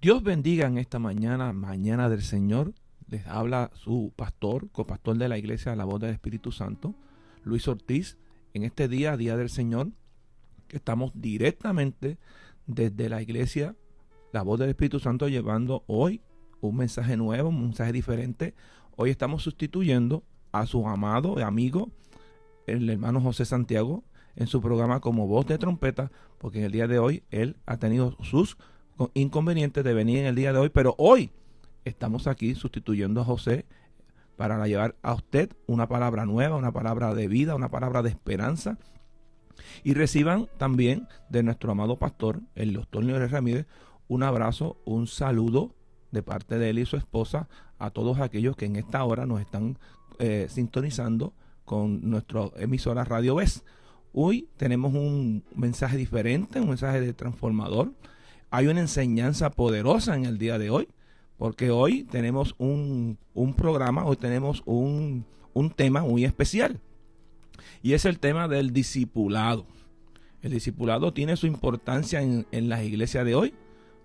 Dios bendiga en esta mañana, mañana del Señor. Les habla su pastor, copastor de la iglesia La Voz del Espíritu Santo, Luis Ortiz. En este día, Día del Señor, que estamos directamente desde la iglesia La Voz del Espíritu Santo llevando hoy un mensaje nuevo, un mensaje diferente. Hoy estamos sustituyendo a su amado amigo, el hermano José Santiago, en su programa como voz de trompeta, porque en el día de hoy él ha tenido sus inconvenientes de venir en el día de hoy, pero hoy estamos aquí sustituyendo a José para llevar a usted una palabra nueva, una palabra de vida, una palabra de esperanza. Y reciban también de nuestro amado pastor, el doctor Leonel Ramírez, un abrazo, un saludo de parte de él y su esposa a todos aquellos que en esta hora nos están sintonizando con nuestra emisora Radio Vez. Hoy tenemos un mensaje diferente, un mensaje de transformador. Hay una enseñanza poderosa en el día de hoy, porque hoy tenemos un programa, hoy tenemos un tema muy especial, y es el tema del discipulado. El discipulado tiene su importancia en las iglesias de hoy,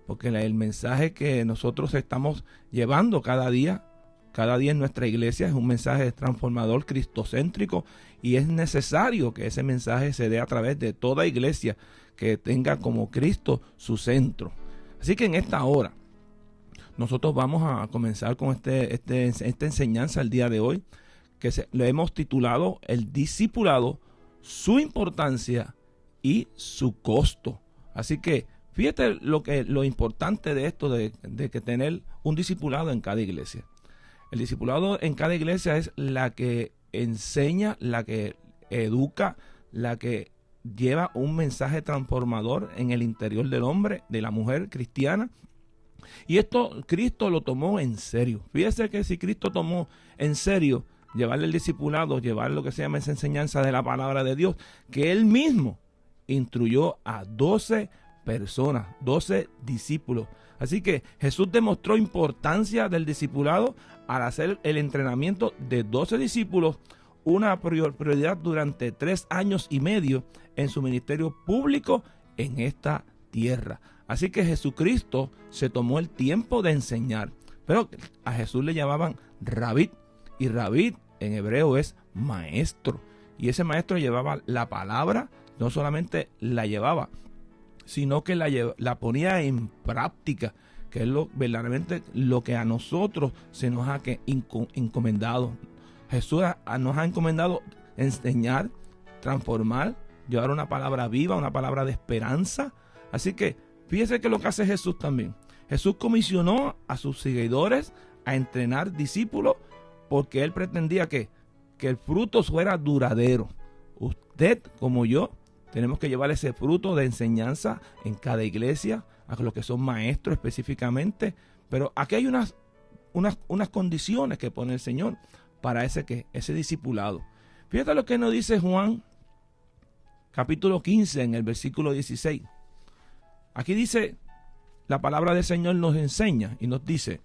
porque el mensaje que nosotros estamos llevando cada día en nuestra iglesia es un mensaje transformador, cristocéntrico, y es necesario que ese mensaje se dé a través de toda iglesia que tenga como Cristo su centro. Así que en esta hora nosotros vamos a comenzar con esta enseñanza el día de hoy, que le hemos titulado El discipulado, su importancia y su costo. Así que fíjate lo importante de esto de que tener un discipulado en cada iglesia. El discipulado en cada iglesia es la que enseña, la que educa, la que lleva un mensaje transformador en el interior del hombre, de la mujer cristiana. Y esto Cristo lo tomó en serio. Fíjese que si Cristo tomó en serio llevarle el discipulado, llevar lo que se llama esa enseñanza de la palabra de Dios, que él mismo instruyó a 12 personas, 12 discípulos. Así que Jesús demostró importancia del discipulado al hacer el entrenamiento de 12 discípulos, una prioridad durante 3 años y medio en su ministerio público en esta tierra. Así que Jesucristo se tomó el tiempo de enseñar, pero a Jesús le llamaban Rabí, y Rabí en hebreo es maestro, y ese maestro llevaba la palabra, no solamente la llevaba, sino que la ponía en práctica, que es verdaderamente lo que a nosotros se nos ha encomendado. Jesús nos ha encomendado enseñar, transformar, llevar una palabra viva, una palabra de esperanza. Así que fíjese que lo que hace Jesús también. Jesús comisionó a sus seguidores a entrenar discípulos, porque él pretendía que el fruto fuera duradero. Usted, como yo, tenemos que llevar ese fruto de enseñanza en cada iglesia, a los que son maestros específicamente. Pero aquí hay unas condiciones que pone el Señor para ese discipulado. Fíjate lo que nos dice Juan, capítulo 15, en el versículo 16. Aquí dice, la palabra del Señor nos enseña y nos dice: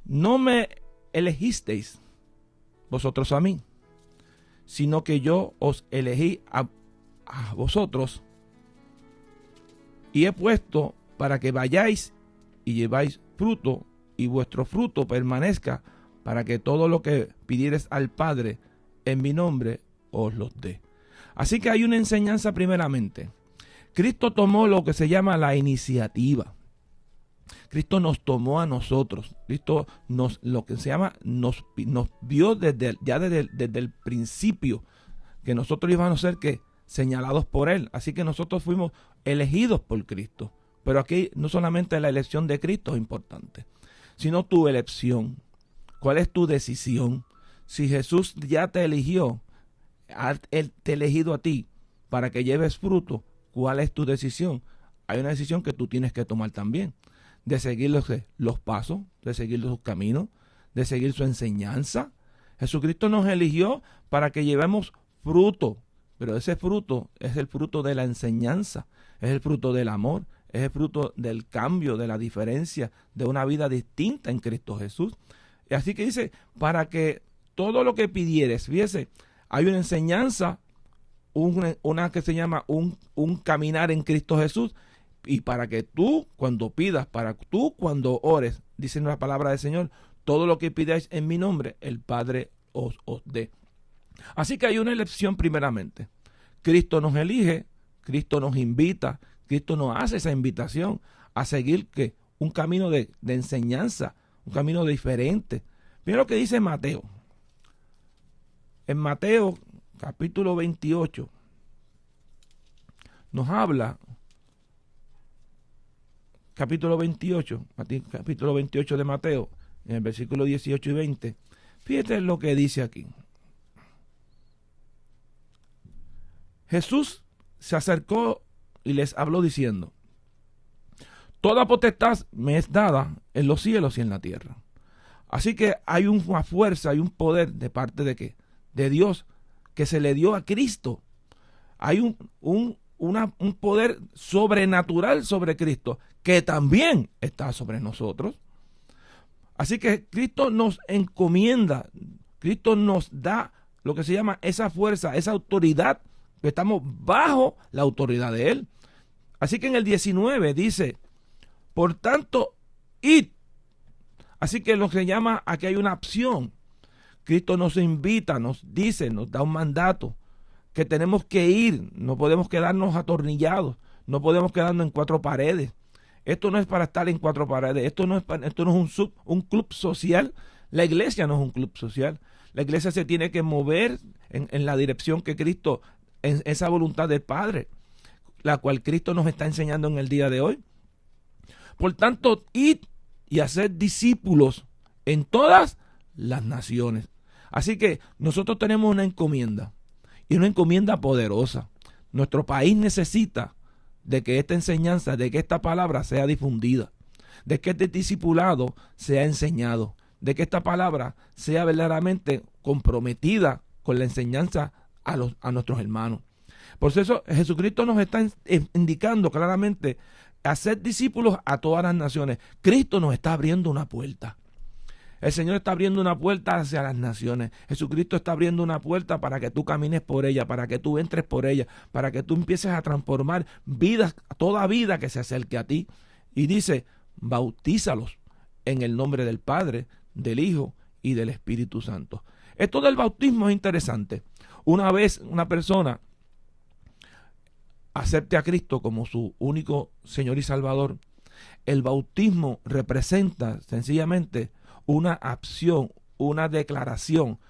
no me elegisteis vosotros a mí, sino que yo os elegí a vosotros y he puesto para que vayáis y lleváis fruto, y vuestro fruto permanezca, para que todo lo que pidiereis al Padre en mi nombre os lo dé. Así que hay una enseñanza primeramente. Cristo tomó lo que se llama la iniciativa. Cristo nos tomó a nosotros. Cristo nos vio desde el principio, que nosotros íbamos a ser señalados por Él. Así que nosotros fuimos elegidos por Cristo. Pero aquí no solamente la elección de Cristo es importante, sino tu elección. ¿Cuál es tu decisión? Si Jesús ya te eligió, Él te ha elegido a ti para que lleves fruto, ¿cuál es tu decisión? Hay una decisión que tú tienes que tomar también, de seguir los pasos, de seguir sus caminos, de seguir su enseñanza. Jesucristo nos eligió para que llevemos fruto, pero ese fruto es el fruto de la enseñanza, es el fruto del amor, es el fruto del cambio, de la diferencia, de una vida distinta en Cristo Jesús. Y así que dice, para que todo lo que pidieres, fíjese, hay una enseñanza, una que se llama un caminar en Cristo Jesús, Y para que tú cuando pidas, para tú cuando ores, dice la palabra del Señor, todo lo que pidáis en mi nombre, el Padre os dé. Así que hay una elección primeramente. Cristo nos elige, Cristo nos invita, Cristo nos hace esa invitación a seguir que un camino de enseñanza, un camino diferente. Mira lo que dice Mateo. En Mateo capítulo 28 nos habla, capítulo 28 de Mateo, en el versículo 18 y 20. Fíjate lo que dice aquí. Jesús se acercó y les habló diciendo: toda potestad me es dada en los cielos y en la tierra. Así que hay una fuerza, hay un poder de parte de ¿qué? De Dios, que se le dio a Cristo. Hay un poder sobrenatural sobre Cristo, que también está sobre nosotros. Así que Cristo nos encomienda, Cristo nos da lo que se llama esa fuerza, esa autoridad, que estamos bajo la autoridad de Él. Así que en el 19 dice: por tanto, id. Así que lo que se llama, aquí hay una opción. Cristo nos invita, nos dice, nos da un mandato, que tenemos que ir, no podemos quedarnos atornillados, no podemos quedarnos en cuatro paredes. Esto no es para estar en cuatro paredes, esto no es un club social. La iglesia no es un club social. La iglesia se tiene que mover en la dirección que Cristo, en esa voluntad del Padre, la cual Cristo nos está enseñando en el día de hoy. Por tanto, id y hacer discípulos en todas las naciones. Así que nosotros tenemos una encomienda, y una encomienda poderosa. Nuestro país necesita de que esta enseñanza, de que esta palabra sea difundida, de que este discipulado sea enseñado, de que esta palabra sea verdaderamente comprometida con la enseñanza a nuestros hermanos. Por eso Jesucristo nos está indicando claramente hacer discípulos a todas las naciones. Cristo nos está abriendo una puerta. El Señor está abriendo una puerta hacia las naciones. Jesucristo está abriendo una puerta para que tú camines por ella, para que tú entres por ella, para que tú empieces a transformar vidas, toda vida que se acerque a ti. Y dice: bautízalos en el nombre del Padre, del Hijo y del Espíritu Santo. Esto del bautismo es interesante. Una vez una persona acepte a Cristo como su único Señor y Salvador, el bautismo representa sencillamente una acción, una declaración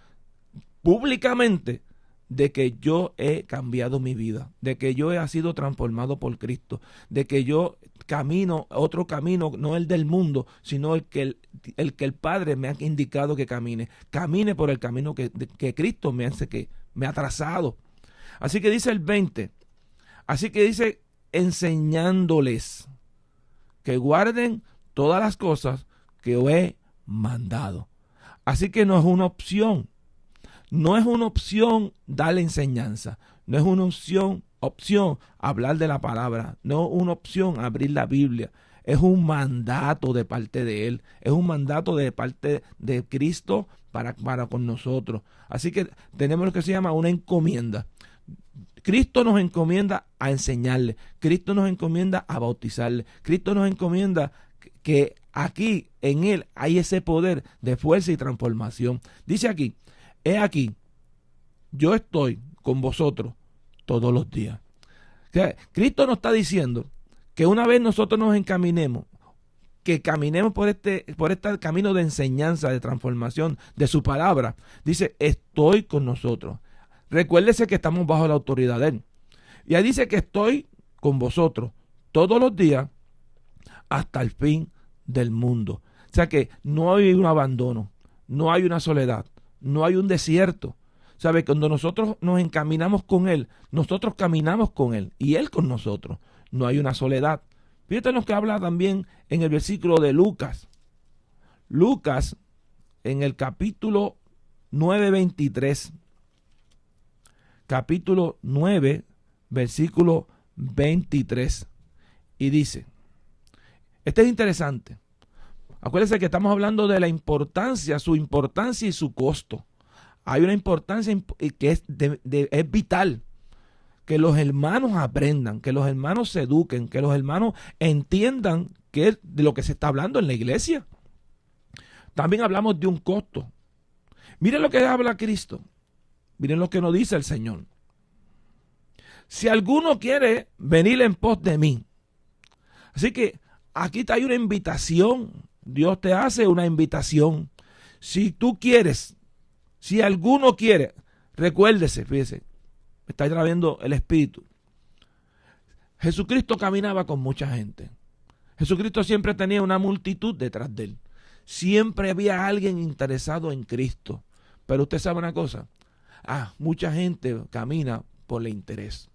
públicamente de que yo he cambiado mi vida, de que yo he sido transformado por Cristo, de que yo camino otro camino, no el del mundo, sino el que el Padre me ha indicado que camine por el camino que Cristo me ha trazado. Así que dice el 20, así que dice: enseñándoles que guarden todas las cosas que os he mandado. Así que no es una opción. No es una opción dar la enseñanza. No es una opción hablar de la palabra. No es una opción abrir la Biblia. Es un mandato de parte de Él. Es un mandato de parte de Cristo para con nosotros. Así que tenemos lo que se llama una encomienda. Cristo nos encomienda a enseñarle. Cristo nos encomienda a bautizarle. Cristo nos encomienda que aquí en Él hay ese poder de fuerza y transformación. Dice aquí: he aquí, yo estoy con vosotros todos los días. O sea, Cristo nos está diciendo que una vez nosotros nos encaminemos, que caminemos por este camino de enseñanza, de transformación, de su palabra. Dice: estoy con nosotros. Recuérdese que estamos bajo la autoridad de Él. Y ahí dice que estoy con vosotros todos los días hasta el fin del mundo. O sea que no hay un abandono, no hay una soledad, no hay un desierto. ¿Sabe? Cuando nosotros nos encaminamos con Él, nosotros caminamos con Él y Él con nosotros. No hay una soledad. Fíjate lo que habla también en el versículo de Lucas. Lucas, en el capítulo 9:23. Capítulo 9, versículo 23. Y dice, este es interesante. Acuérdense que estamos hablando de la importancia, su importancia y su costo. Hay una importancia que es vital. que los hermanos aprendan, que los hermanos se eduquen, que los hermanos entiendan qué es de lo que se está hablando en la iglesia. También hablamos de un costo. Miren lo que habla Cristo. Miren lo que nos dice el Señor. Si alguno quiere venir en pos de mí. Así que aquí hay una invitación. Dios te hace una invitación. Si tú quieres, si alguno quiere, recuérdese, fíjese, me está trayendo el Espíritu. Jesucristo caminaba con mucha gente. Jesucristo siempre tenía una multitud detrás de él. Siempre había alguien interesado en Cristo. Pero usted sabe una cosa. Mucha gente camina por el interés.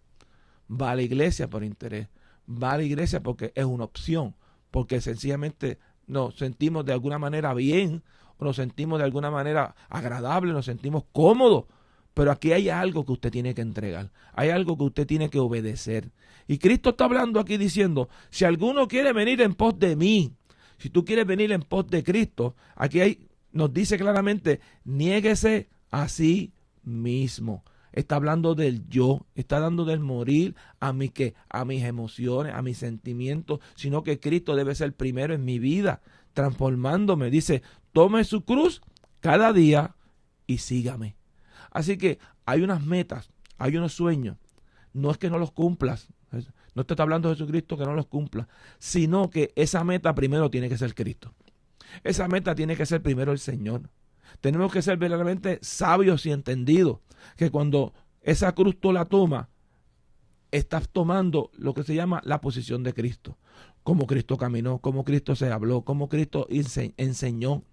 Va a la iglesia por interés. Va a la iglesia porque es una opción. Porque sencillamente nos sentimos de alguna manera bien. O nos sentimos de alguna manera agradable. Nos sentimos cómodos. Pero aquí hay algo que usted tiene que entregar. Hay algo que usted tiene que obedecer. Y Cristo está hablando aquí diciendo, si alguno quiere venir en pos de mí, si tú quieres venir en pos de Cristo, nos dice claramente, niéguese a sí mismo. Está hablando del yo, está hablando del morir a mis emociones, a mis sentimientos, sino que Cristo debe ser primero en mi vida, transformándome. Dice, tome su cruz cada día y sígame. Así que hay unas metas, hay unos sueños. No es que no los cumplas. No te está hablando de Jesucristo que no los cumpla, sino que esa meta primero tiene que ser Cristo. Esa meta tiene que ser primero el Señor. Tenemos que ser verdaderamente sabios y entendidos que cuando esa cruz tú la tomas, estás tomando lo que se llama la posición de Cristo. Como Cristo caminó, como Cristo se habló, como Cristo enseñó.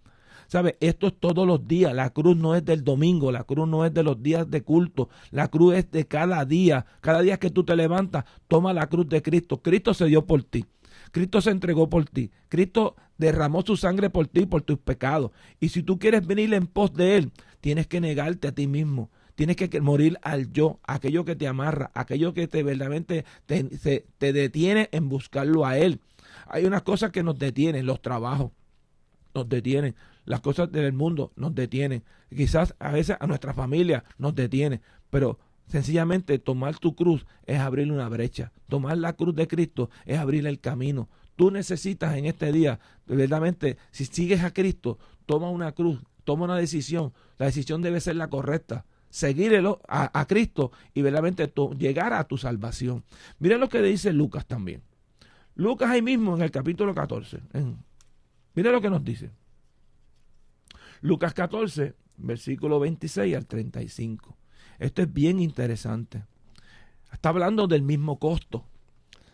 ¿Sabe? Esto es todos los días. La cruz no es del domingo, la cruz no es de los días de culto. La cruz es de cada día. Cada día que tú te levantas, toma la cruz de Cristo. Cristo se dio por ti. Cristo se entregó por ti. Cristo derramó su sangre por ti, por tus pecados. Y si tú quieres venir en pos de Él, tienes que negarte a ti mismo. Tienes que morir al yo, aquello que te amarra, aquello que te verdaderamente te detiene en buscarlo a Él. Hay unas cosas que nos detienen, los trabajos nos detienen. Las cosas del mundo nos detienen. Quizás a veces a nuestra familia nos detiene. Pero sencillamente tomar tu cruz es abrir una brecha. Tomar la cruz de Cristo es abrir el camino. Tú necesitas en este día, verdaderamente, si sigues a Cristo, toma una cruz, toma una decisión. La decisión debe ser la correcta. Seguirlo a Cristo y verdaderamente llegar a tu salvación. Miren lo que dice Lucas también. Lucas ahí mismo en el capítulo 14. Miren lo que nos dice. Lucas 14, versículo 26 al 35. Esto es bien interesante. Está hablando del mismo costo.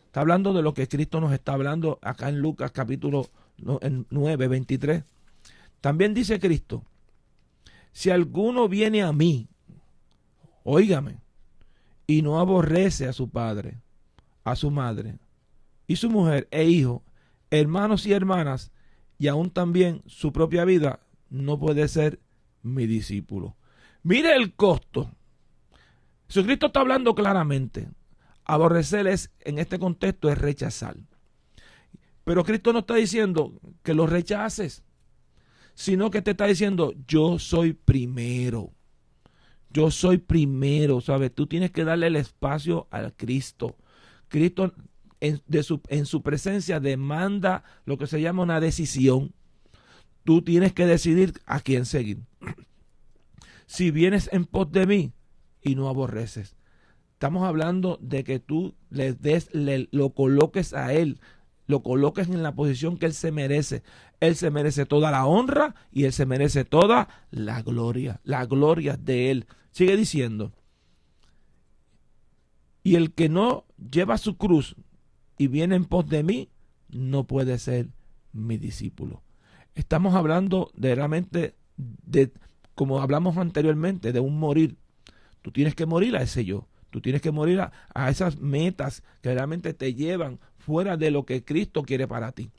Está hablando de lo que Cristo nos está hablando acá en Lucas capítulo 9, 23. También dice Cristo, si alguno viene a mí, óigame, y no aborrece a su padre, a su madre, y su mujer e hijo, hermanos y hermanas, y aún también su propia vida, no puede ser mi discípulo. Mire el costo. Jesucristo está hablando claramente. Aborrecer en este contexto es rechazar. Pero Cristo no está diciendo que lo rechaces, sino que te está diciendo, yo soy primero. Yo soy primero, ¿sabes? Tú tienes que darle el espacio al Cristo. Cristo en su presencia demanda lo que se llama una decisión. Tú tienes que decidir a quién seguir. Si vienes en pos de mí y no aborreces. Estamos hablando de que tú lo coloques a Él, lo coloques en la posición que Él se merece. Él se merece toda la honra y Él se merece toda la gloria de Él. Sigue diciendo, y el que no lleva su cruz y viene en pos de mí, no puede ser mi discípulo. Estamos hablando realmente como hablamos anteriormente, de un morir. Tú tienes que morir a ese yo. Tú tienes que morir a esas metas que realmente te llevan fuera de lo que Cristo quiere para ti.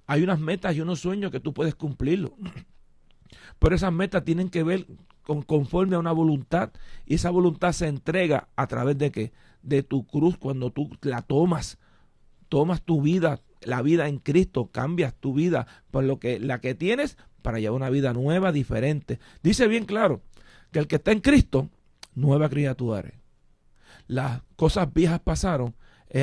Hay unas metas y unos sueños que tú puedes cumplirlo. Pero esas metas tienen que ver conforme a una voluntad. Y esa voluntad se entrega a través de ¿qué? De tu cruz. Cuando tú la tomas tu vida, la vida en Cristo, cambias tu vida por la que tienes para llevar una vida nueva, diferente. Dice bien claro que el que está en Cristo, nueva criatura eres. las cosas viejas pasaron,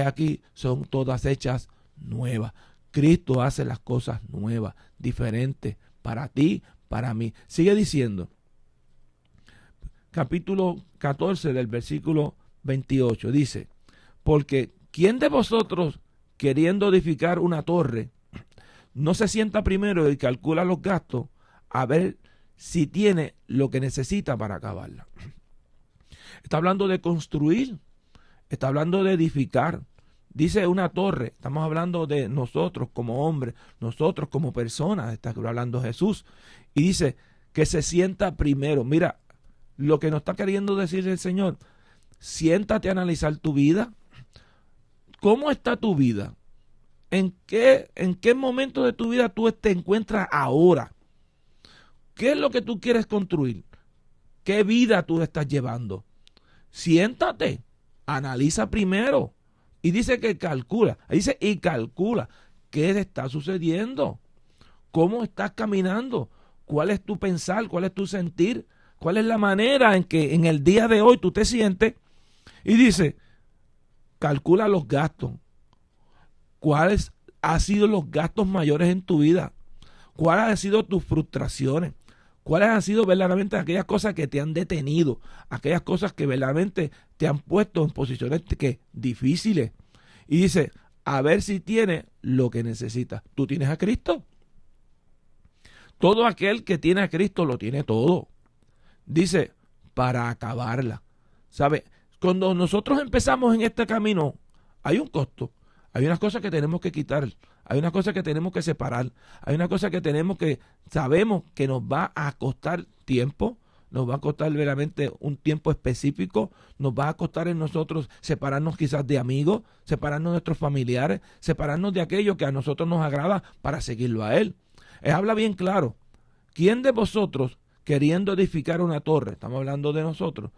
aquí son todas hechas nuevas. Cristo hace las cosas nuevas, diferentes, para ti, para mí. Sigue diciendo, capítulo 14 del versículo 28, dice, porque ¿quién de vosotros, queriendo edificar una torre, no se sienta primero y calcula los gastos a ver si tiene lo que necesita para acabarla? Está hablando de construir, está hablando de edificar. Dice una torre, estamos hablando de nosotros como hombres, nosotros como personas, está hablando Jesús. Y dice que se sienta primero. Mira, lo que nos está queriendo decir el Señor, siéntate a analizar tu vida. ¿Cómo está tu vida? ¿En qué momento de tu vida tú te encuentras ahora? ¿Qué es lo que tú quieres construir? ¿Qué vida tú estás llevando? Siéntate, analiza primero. Y dice que calcula. Dice y calcula. ¿Qué está sucediendo? ¿Cómo estás caminando? ¿Cuál es tu pensar? ¿Cuál es tu sentir? ¿Cuál es la manera en que en el día de hoy tú te sientes? Y dice, calcula los gastos. ¿Cuáles han sido los gastos mayores en tu vida? ¿Cuáles han sido tus frustraciones? ¿Cuáles han sido verdaderamente aquellas cosas que te han detenido? Aquellas cosas que verdaderamente te han puesto en posiciones difíciles. Y dice, a ver si tienes lo que necesitas. ¿Tú tienes a Cristo? Todo aquel que tiene a Cristo lo tiene todo. Dice, para acabarla. ¿Sabe? Cuando nosotros empezamos en este camino, hay un costo. Hay unas cosas que tenemos que quitar. Hay unas cosas que tenemos que separar. Hay una cosa que sabemos que nos va a costar tiempo. Nos va a costar verdaderamente un tiempo específico. Nos va a costar en nosotros separarnos quizás de amigos, separarnos de nuestros familiares, separarnos de aquello que a nosotros nos agrada para seguirlo a Él. Él habla bien claro. ¿Quién de vosotros, queriendo edificar una torre, estamos hablando de nosotros,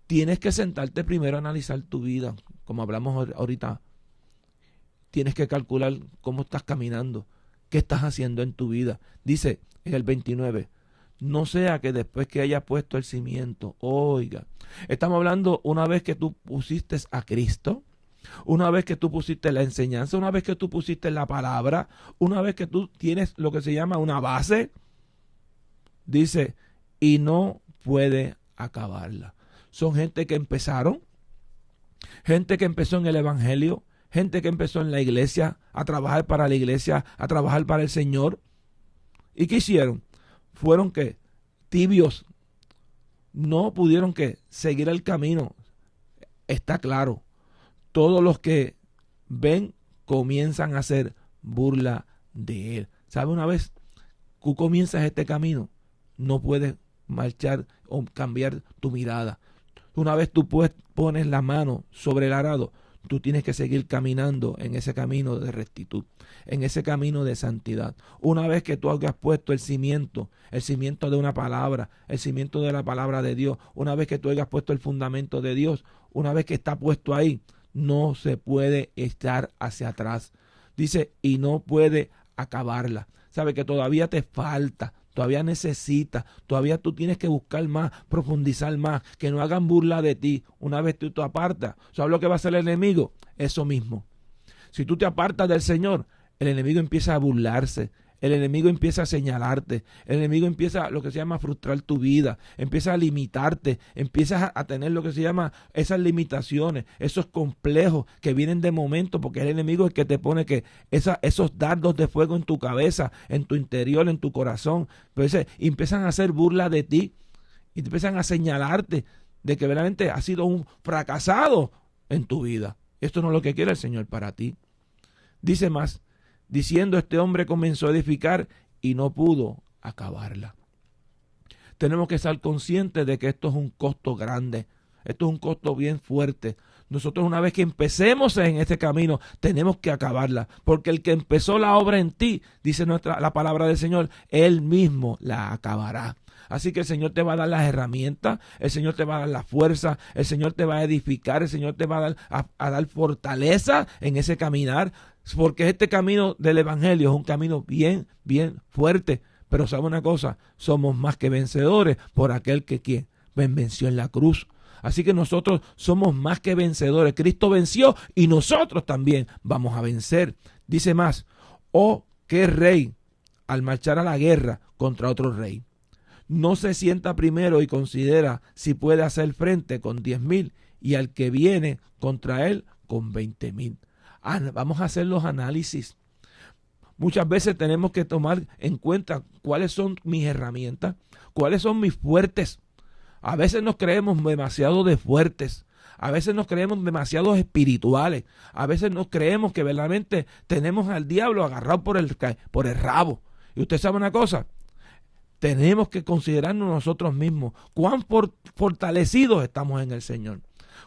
tienes que sentarte primero a analizar tu vida, como hablamos ahorita? Tienes que calcular cómo estás caminando, qué estás haciendo en tu vida. Dice en el 29, no sea que después que hayas puesto el cimiento, oiga, estamos hablando una vez que tú pusiste a Cristo, una vez que tú pusiste la enseñanza, una vez que tú pusiste la palabra, una vez que tú tienes lo que se llama una base, dice, y no puede acabarla. Son gente que empezaron, gente que empezó en el evangelio, gente que empezó en la iglesia, a trabajar para la iglesia, a trabajar para el Señor. ¿Y qué hicieron? Fueron que tibios, no pudieron que seguir el camino. Está claro, todos los que ven comienzan a hacer burla de Él. ¿Sabe? Una vez tú comienzas este camino, no puedes marchar o cambiar tu mirada. Una vez tú pones la mano sobre el arado, tú tienes que seguir caminando en ese camino de rectitud, en ese camino de santidad. Una vez que tú hayas puesto el cimiento de una palabra, el cimiento de la palabra de Dios, una vez que tú hayas puesto el fundamento de Dios, una vez que está puesto ahí, no se puede echar hacia atrás. Dice, y no puede acabarla. Sabe que todavía te falta, todavía necesitas, todavía tú tienes que buscar más, profundizar más, que no hagan burla de ti. Una vez tú te apartas, ¿sabes lo que va a hacer el enemigo? Eso mismo. Si tú te apartas del Señor, el enemigo empieza a burlarse, el enemigo empieza a señalarte, el enemigo empieza lo que se llama a frustrar tu vida, empieza a limitarte, empiezas a tener lo que se llama esas limitaciones, esos complejos que vienen de momento, porque el enemigo es el que te pone que esos dardos de fuego en tu cabeza, en tu interior, en tu corazón, entonces empiezan a hacer burla de ti y te empiezan a señalarte de que verdaderamente has sido un fracasado en tu vida. Esto no es lo que quiere el Señor para ti. Dice más, diciendo, este hombre comenzó a edificar y no pudo acabarla. Tenemos que estar conscientes de que esto es un costo grande, esto es un costo bien fuerte. Nosotros una vez que empecemos en este camino, tenemos que acabarla, porque el que empezó la obra en ti, dice la palabra del Señor, Él mismo la acabará. Así que el Señor te va a dar las herramientas, el Señor te va a dar la fuerza, el Señor te va a edificar, el Señor te va a dar fortaleza en ese caminar, porque este camino del Evangelio es un camino bien, bien fuerte. Pero ¿sabe una cosa? Somos más que vencedores por aquel que venció en la cruz. Así que nosotros somos más que vencedores. Cristo venció y nosotros también vamos a vencer. Dice más, oh, qué rey al marchar a la guerra contra otro rey. No se sienta primero y considera si puede hacer frente con 10,000 y al que viene contra él con 20,000. Vamos a hacer los análisis. Muchas veces tenemos que tomar en cuenta cuáles son mis herramientas, cuáles son mis fuertes. A veces nos creemos demasiado de fuertes, a veces nos creemos demasiado espirituales, a veces nos creemos que verdaderamente tenemos al diablo agarrado por el rabo. Y usted sabe una cosa, tenemos que considerarnos nosotros mismos cuán fortalecidos estamos en el Señor,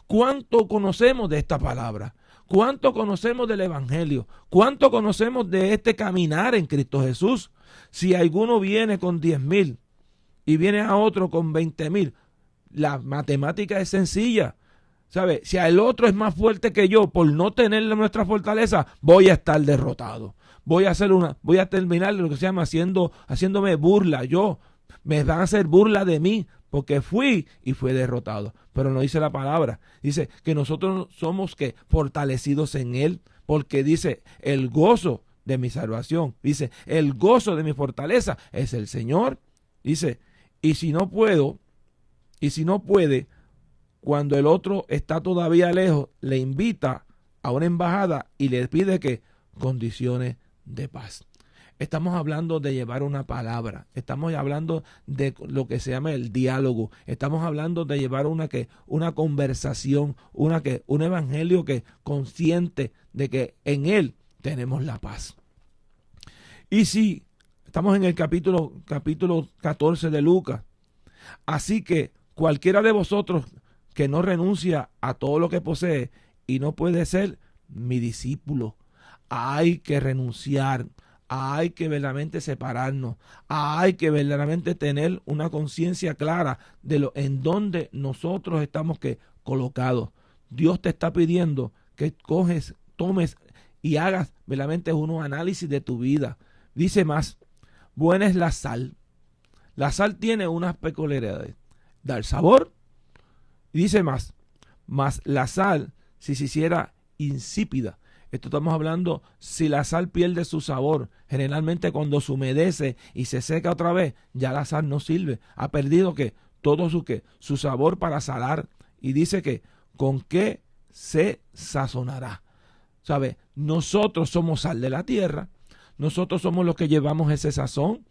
cuánto conocemos de esta palabra, cuánto conocemos del Evangelio, cuánto conocemos de este caminar en Cristo Jesús. Si alguno viene con 10,000 y viene a otro con 20,000, la matemática es sencilla. ¿Sabe? Si el otro es más fuerte que yo, por no tener nuestra fortaleza, voy a estar derrotado. Voy a terminar lo que se llama haciéndome burla. Me van a hacer burla de mí porque fui derrotado. Pero no dice la palabra. Dice que nosotros somos fortalecidos en Él, porque dice el gozo de mi salvación. Dice el gozo de mi fortaleza es el Señor. Dice, y si no puede, cuando el otro está todavía lejos, le invita a una embajada y le pide condiciones de paz. Estamos hablando de llevar una palabra, estamos hablando de lo que se llama el diálogo, estamos hablando de llevar una conversación, un evangelio consciente de que en él tenemos la paz. Y si estamos en el capítulo 14 de Lucas, así que cualquiera de vosotros que no renuncia a todo lo que posee y no puede ser mi discípulo. Hay que renunciar, hay que verdaderamente separarnos, hay que verdaderamente tener una conciencia clara de en dónde nosotros estamos colocados. Dios te está pidiendo que tomes y hagas verdaderamente un análisis de tu vida. Dice más, buena es la sal. La sal tiene unas peculiaridades. Da el sabor. Y dice más la sal, si se hiciera insípida. Esto estamos hablando, si la sal pierde su sabor, generalmente cuando se humedece y se seca otra vez, ya la sal no sirve. Ha perdido todo su sabor para salar. Y dice con qué se sazonará. ¿Sabe? Nosotros somos sal de la tierra. Nosotros somos los que llevamos ese sazón.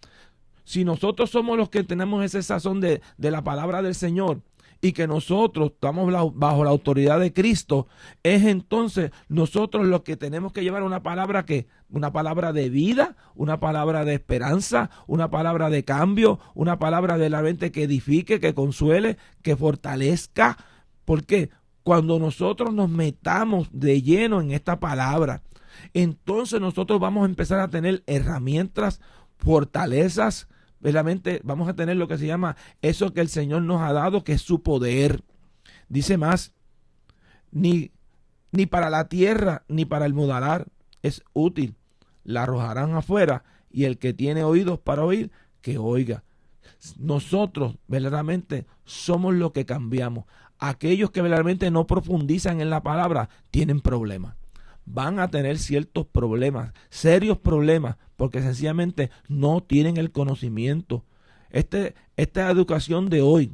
Si nosotros somos los que tenemos ese sazón de la palabra del Señor, y que nosotros estamos bajo la autoridad de Cristo, es entonces nosotros los que tenemos que llevar una palabra de vida, una palabra de esperanza, una palabra de cambio, una palabra de la mente que edifique, que consuele, que fortalezca. Porque cuando nosotros nos metamos de lleno en esta palabra, entonces nosotros vamos a empezar a tener herramientas, fortalezas. Realmente vamos a tener lo que se llama eso que el Señor nos ha dado, que es su poder. Dice más, ni para la tierra ni para el mudalar es útil. La arrojarán afuera y el que tiene oídos para oír, que oiga. Nosotros verdaderamente somos los que cambiamos. Aquellos que verdaderamente no profundizan en la palabra tienen problemas. Van a tener ciertos problemas, serios problemas, porque sencillamente no tienen el conocimiento. Esta educación de hoy,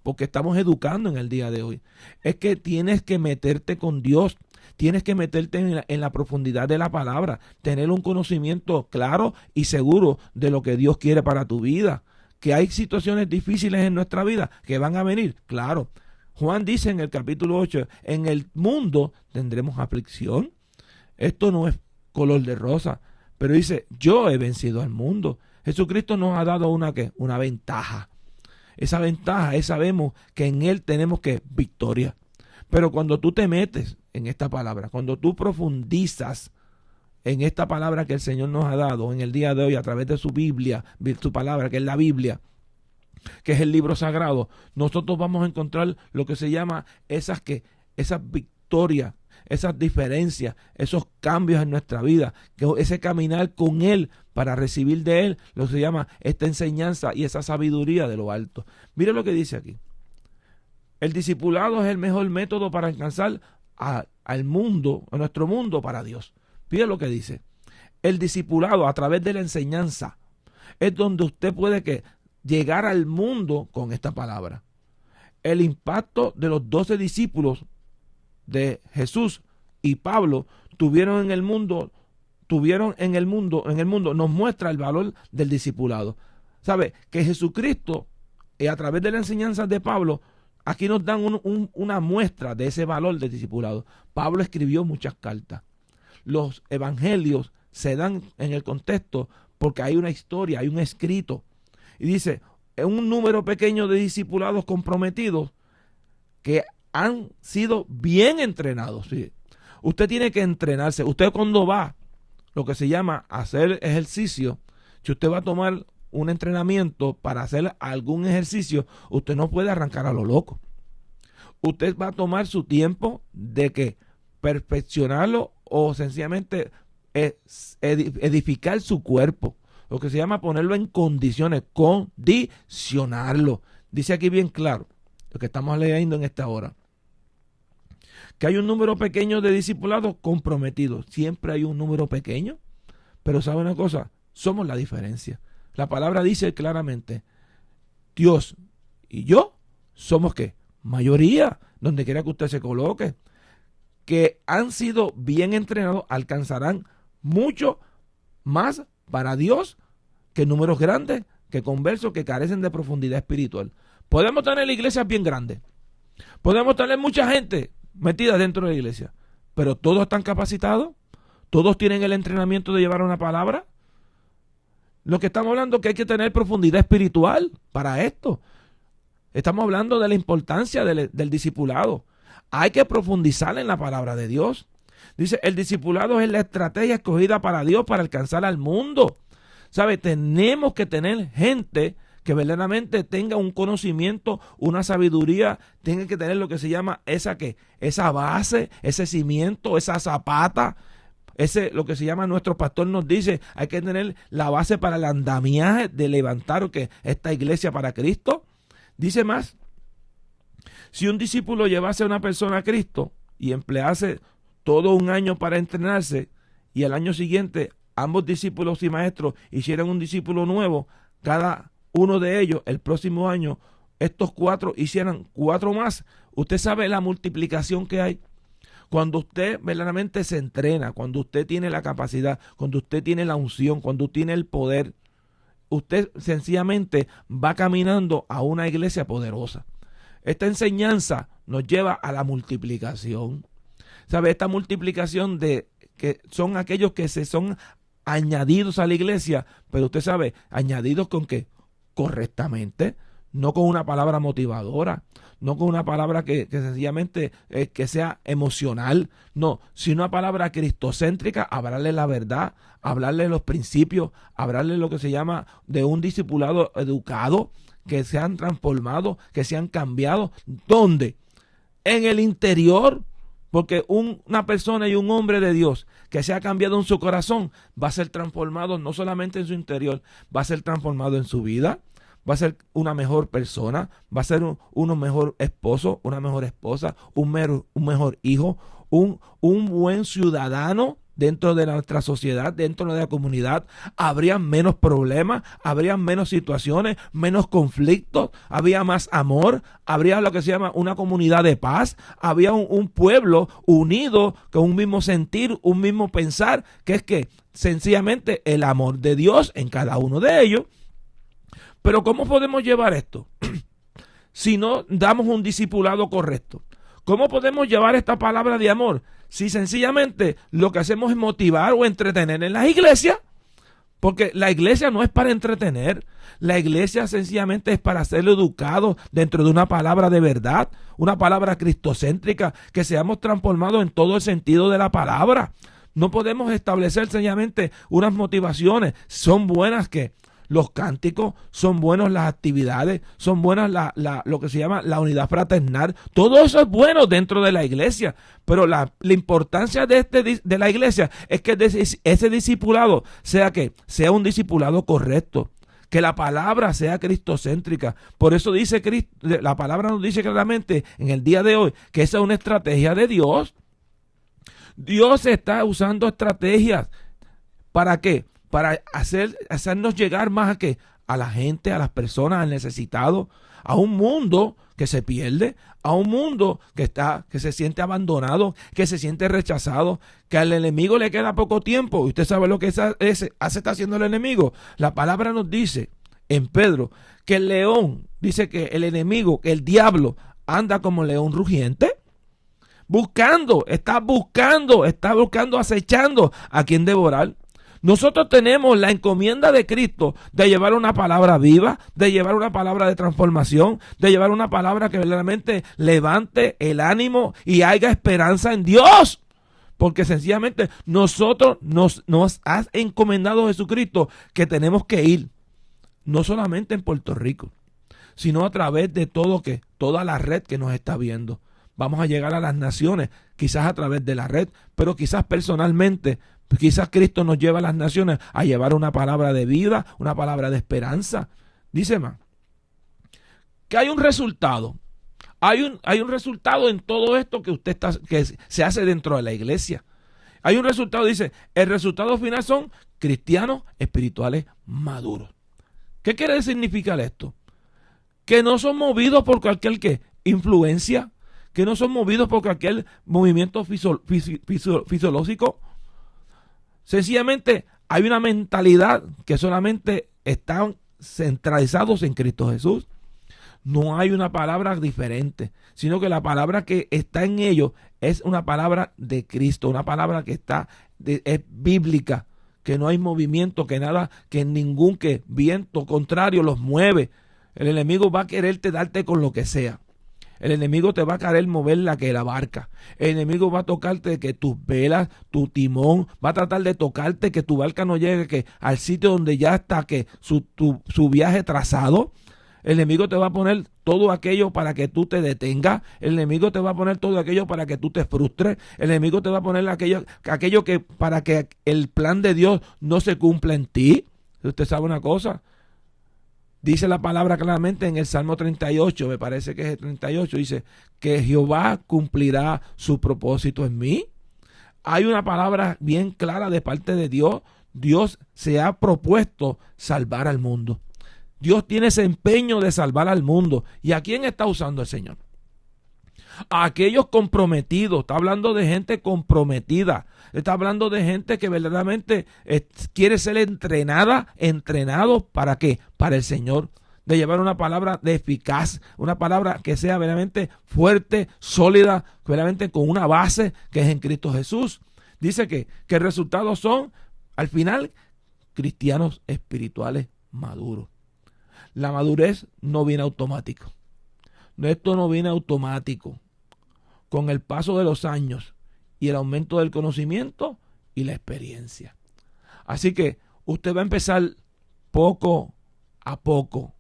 porque estamos educando en el día de hoy, es que tienes que meterte con Dios, tienes que meterte en la profundidad de la palabra, tener un conocimiento claro y seguro de lo que Dios quiere para tu vida. Que hay situaciones difíciles en nuestra vida que van a venir, claro. Juan dice en el capítulo 8, en el mundo tendremos aflicción. Esto no es color de rosa, pero dice, yo he vencido al mundo. Jesucristo nos ha dado una ventaja. Esa ventaja es, sabemos que en Él tenemos victoria. Pero cuando tú te metes en esta palabra, cuando tú profundizas en esta palabra que el Señor nos ha dado en el día de hoy a través de su Biblia, su palabra que es la Biblia, que es el libro sagrado, nosotros vamos a encontrar lo que se llama esas victorias, esas diferencias, esos cambios en nuestra vida, ese caminar con Él para recibir de Él lo que se llama esta enseñanza y esa sabiduría de lo alto. Mire lo que dice aquí. El discipulado es el mejor método para alcanzar al mundo, a nuestro mundo para Dios. Fíjate lo que dice. El discipulado a través de la enseñanza es donde usted puede llegar al mundo con esta palabra. El impacto de los 12 discípulos de Jesús y Pablo tuvieron en el mundo, nos muestra el valor del discipulado. ¿Sabe? Que Jesucristo, a través de la enseñanza de Pablo, aquí nos dan una muestra de ese valor del discipulado. Pablo escribió muchas cartas. Los evangelios se dan en el contexto porque hay una historia, hay un escrito. Y dice, un número pequeño de discipulados comprometidos que han sido bien entrenados. ¿Sí? Usted tiene que entrenarse. Usted cuando va, lo que se llama hacer ejercicio, si usted va a tomar un entrenamiento para hacer algún ejercicio, usted no puede arrancar a lo loco. Usted va a tomar su tiempo de que perfeccionarlo o sencillamente edificar su cuerpo. Lo que se llama ponerlo en condiciones, condicionarlo. Dice aquí bien claro, lo que estamos leyendo en esta hora, que hay un número pequeño de discipulados comprometidos. Siempre hay un número pequeño, pero ¿sabe una cosa? Somos la diferencia. La palabra dice claramente, Dios y yo somos ¿qué? Mayoría, donde quiera que usted se coloque, que han sido bien entrenados, alcanzarán mucho más para Dios que números grandes, que conversos que carecen de profundidad espiritual. Podemos tener iglesias bien grandes, podemos tener mucha gente metida dentro de la iglesia, pero todos están capacitados, todos tienen el entrenamiento de llevar una palabra. Lo que estamos hablando es que hay que tener profundidad espiritual para esto. Estamos hablando de la importancia del discipulado. Hay que profundizar en la palabra de Dios. Dice, el discipulado es la estrategia escogida para Dios para alcanzar al mundo. ¿Sabe? Tenemos que tener gente que verdaderamente tenga un conocimiento, una sabiduría, tenga que tener lo que se llama esa base, ese cimiento, esa zapata. Lo que se llama, nuestro pastor nos dice, hay que tener la base para el andamiaje de levantar esta iglesia para Cristo. Dice más, si un discípulo llevase a una persona a Cristo y emplease todo un año para entrenarse y al año siguiente ambos discípulos y maestros hicieran un discípulo nuevo, cada uno de ellos el próximo año, estos 4 hicieran 4 más, usted sabe la multiplicación que hay. Cuando usted verdaderamente se entrena, cuando usted tiene la capacidad, cuando usted tiene la unción, cuando usted tiene el poder, usted sencillamente va caminando a una iglesia poderosa. Esta enseñanza nos lleva a la multiplicación. ¿Sabe? Esta multiplicación de que son aquellos que se son añadidos a la iglesia, pero usted sabe, añadidos con qué? Correctamente, no con una palabra motivadora, no con una palabra que sencillamente que sea emocional, no, sino una palabra cristocéntrica, hablarle la verdad, hablarle los principios, hablarle lo que se llama de un discipulado educado, que se han transformado, que se han cambiado. ¿Dónde? En el interior, porque una persona y un hombre de Dios que se ha cambiado en su corazón va a ser transformado no solamente en su interior, va a ser transformado en su vida, va a ser una mejor persona, va a ser un mejor esposo, una mejor esposa, un mejor hijo, un buen ciudadano dentro de nuestra sociedad, dentro de la comunidad. Habría menos problemas, habría menos situaciones, menos conflictos, habría más amor, habría lo que se llama una comunidad de paz, habría un pueblo unido con un mismo sentir, un mismo pensar, que es que sencillamente el amor de Dios en cada uno de ellos. Pero ¿cómo podemos llevar esto? Si no damos un discipulado correcto. ¿Cómo podemos llevar esta palabra de amor? Si sencillamente lo que hacemos es motivar o entretener en las iglesias. Porque la iglesia no es para entretener. La iglesia sencillamente es para ser educados dentro de una palabra de verdad. Una palabra cristocéntrica, que seamos transformados en todo el sentido de la palabra. No podemos establecer sencillamente unas motivaciones. Son buenas que los cánticos, son buenos las actividades, son buenas lo que se llama la unidad fraternal. Todo eso es bueno dentro de la iglesia, pero la importancia de la iglesia es que ese discipulado sea un discipulado correcto, que la palabra sea cristocéntrica. Por eso dice la palabra nos dice claramente en el día de hoy que esa es una estrategia de Dios. Dios está usando estrategias. ¿Para qué? Para hacernos llegar más a qué, a la gente, a las personas, al necesitado, a un mundo que se pierde, a un mundo que se siente abandonado, que se siente rechazado, que al enemigo le queda poco tiempo. ¿Usted sabe lo que está haciendo el enemigo? La palabra nos dice en Pedro que el león, dice que el enemigo, que el diablo, anda como león rugiente, está buscando, acechando a quien devorar. Nosotros tenemos la encomienda de Cristo de llevar una palabra viva, de llevar una palabra de transformación, de llevar una palabra que verdaderamente levante el ánimo y haya esperanza en Dios. Porque sencillamente nosotros nos ha encomendado Jesucristo que tenemos que ir, no solamente en Puerto Rico, sino a través de toda la red que nos está viendo. Vamos a llegar a las naciones, quizás a través de la red, pero quizás personalmente. Quizás Cristo nos lleva a las naciones a llevar una palabra de vida, una palabra de esperanza. Dice más, que hay un resultado. Hay un resultado en todo esto que que se hace dentro de la iglesia. Hay un resultado, dice, el resultado final son cristianos espirituales maduros. ¿Qué quiere significar esto? Que no son movidos por cualquier influencia, que no son movidos por cualquier movimiento fisiológico. Sencillamente hay una mentalidad que solamente están centralizados en Cristo Jesús. No hay una palabra diferente, sino que la palabra que está en ellos es una palabra de Cristo, una palabra que es bíblica, que no hay movimiento, que nada, que ningún viento contrario los mueve. El enemigo va a quererte darte con lo que sea. El enemigo te va a querer mover la barca. El enemigo va a tocarte que tus velas, tu timón, va a tratar de tocarte que tu barca no llegue al sitio donde ya está su viaje trazado. El enemigo te va a poner todo aquello para que tú te detengas. El enemigo te va a poner todo aquello para que tú te frustres. El enemigo te va a poner aquello que para que el plan de Dios no se cumpla en ti. Usted sabe una cosa. Dice la palabra claramente en el Salmo 38, me parece que es el 38, dice que Jehová cumplirá su propósito en mí. Hay una palabra bien clara de parte de Dios. Dios se ha propuesto salvar al mundo. Dios tiene ese empeño de salvar al mundo. ¿Y a quién está usando el Señor? A aquellos comprometidos. Está hablando de gente comprometida. Está hablando de gente que verdaderamente quiere ser entrenado ¿para qué? Para el Señor. De llevar una palabra de eficaz, una palabra que sea verdaderamente fuerte, sólida, verdaderamente con una base que es en Cristo Jesús. Dice que el resultado son, al final, cristianos espirituales maduros. La madurez no viene automático. Esto no viene automático. Con el paso de los años y el aumento del conocimiento y la experiencia. Así que usted va a empezar poco a poco.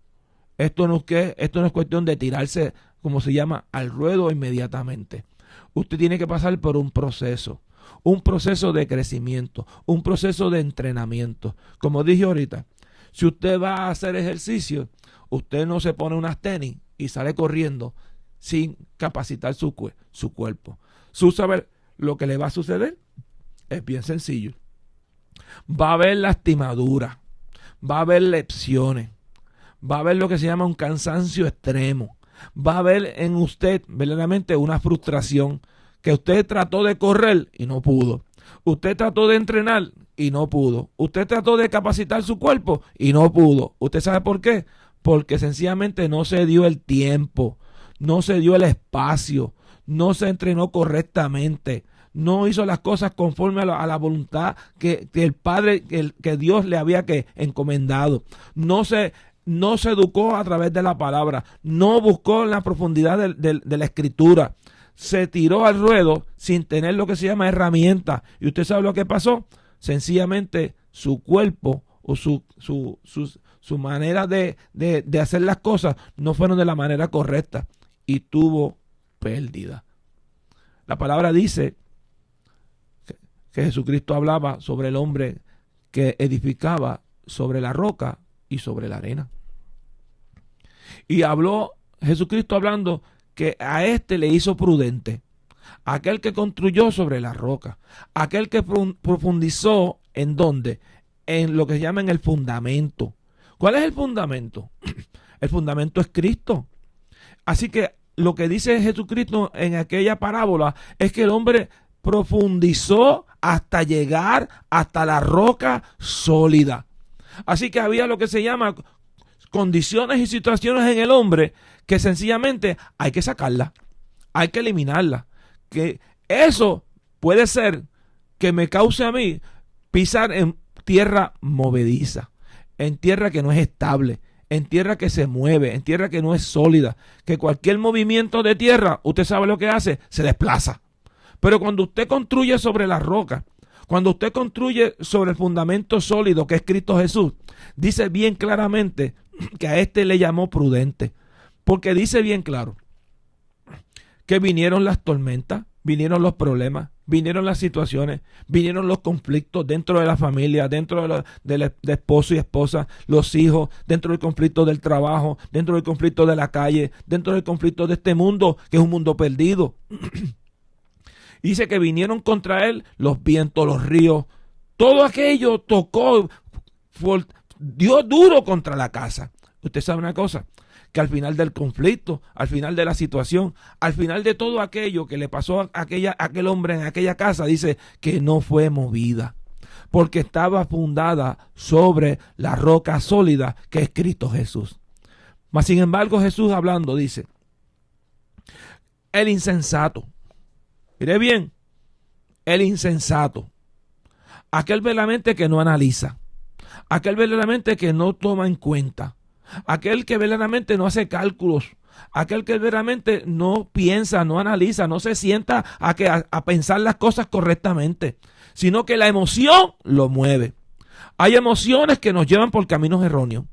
Esto no es cuestión de tirarse, como se llama, al ruedo inmediatamente. Usted tiene que pasar por un proceso de crecimiento, un proceso de entrenamiento. Como dije ahorita, si usted va a hacer ejercicio, usted no se pone unas tenis y sale corriendo sin capacitar su cuerpo. Su saber lo que le va a suceder es bien sencillo. Va a haber lastimaduras, va a haber lesiones, va a haber lo que se llama un cansancio extremo, va a haber en usted verdaderamente una frustración, que usted trató de correr y no pudo. Usted trató de entrenar y no pudo. Usted trató de capacitar su cuerpo y no pudo. ¿Usted sabe por qué? Porque sencillamente no se dio el tiempo, no se dio el espacio, no se entrenó correctamente, no hizo las cosas conforme a la voluntad que el Padre, que Dios le había encomendado. No se educó a través de la palabra, no buscó en la profundidad de la escritura. Se tiró al ruedo sin tener lo que se llama herramienta. ¿Y usted sabe lo que pasó? Sencillamente su cuerpo o su manera de hacer las cosas no fueron de la manera correcta y tuvo pérdida. La palabra dice que Jesucristo hablaba sobre el hombre que edificaba sobre la roca y sobre la arena. Y habló Jesucristo hablando que a este le hizo prudente, aquel que construyó sobre la roca, aquel que profundizó en dónde, en lo que se llama en el fundamento. ¿Cuál es el fundamento? El fundamento es Cristo. Así que lo que dice Jesucristo en aquella parábola es que el hombre profundizó hasta llegar hasta la roca sólida. Así que había lo que se llama condiciones y situaciones en el hombre que sencillamente hay que sacarla, hay que eliminarla. Que eso puede ser que me cause a mí pisar en tierra movediza, en tierra que no es estable, en tierra que se mueve, en tierra que no es sólida, que cualquier movimiento de tierra, usted sabe lo que hace, se desplaza. Pero cuando usted construye sobre la roca, cuando usted construye sobre el fundamento sólido que es Cristo Jesús, dice bien claramente que a este le llamó prudente, porque dice bien claro que vinieron las tormentas, vinieron los problemas, vinieron las situaciones, vinieron los conflictos dentro de la familia, dentro de esposo y esposa, los hijos, dentro del conflicto del trabajo, dentro del conflicto de la calle, dentro del conflicto de este mundo, que es un mundo perdido. Dice que vinieron contra él los vientos, los ríos, todo aquello tocó, dio duro contra la casa. Usted sabe una cosa, que al final del conflicto, al final de la situación, al final de todo aquello que le pasó a aquel hombre en aquella casa, dice que no fue movida, porque estaba fundada sobre la roca sólida que es Cristo Jesús. Mas sin embargo Jesús hablando dice, el insensato, mire bien, el insensato, aquel verdaderamente que no analiza, aquel verdaderamente que no toma en cuenta, aquel que verdaderamente no hace cálculos, aquel que verdaderamente no piensa, no analiza, no se sienta a pensar las cosas correctamente, sino que la emoción lo mueve. Hay emociones que nos llevan por caminos erróneos.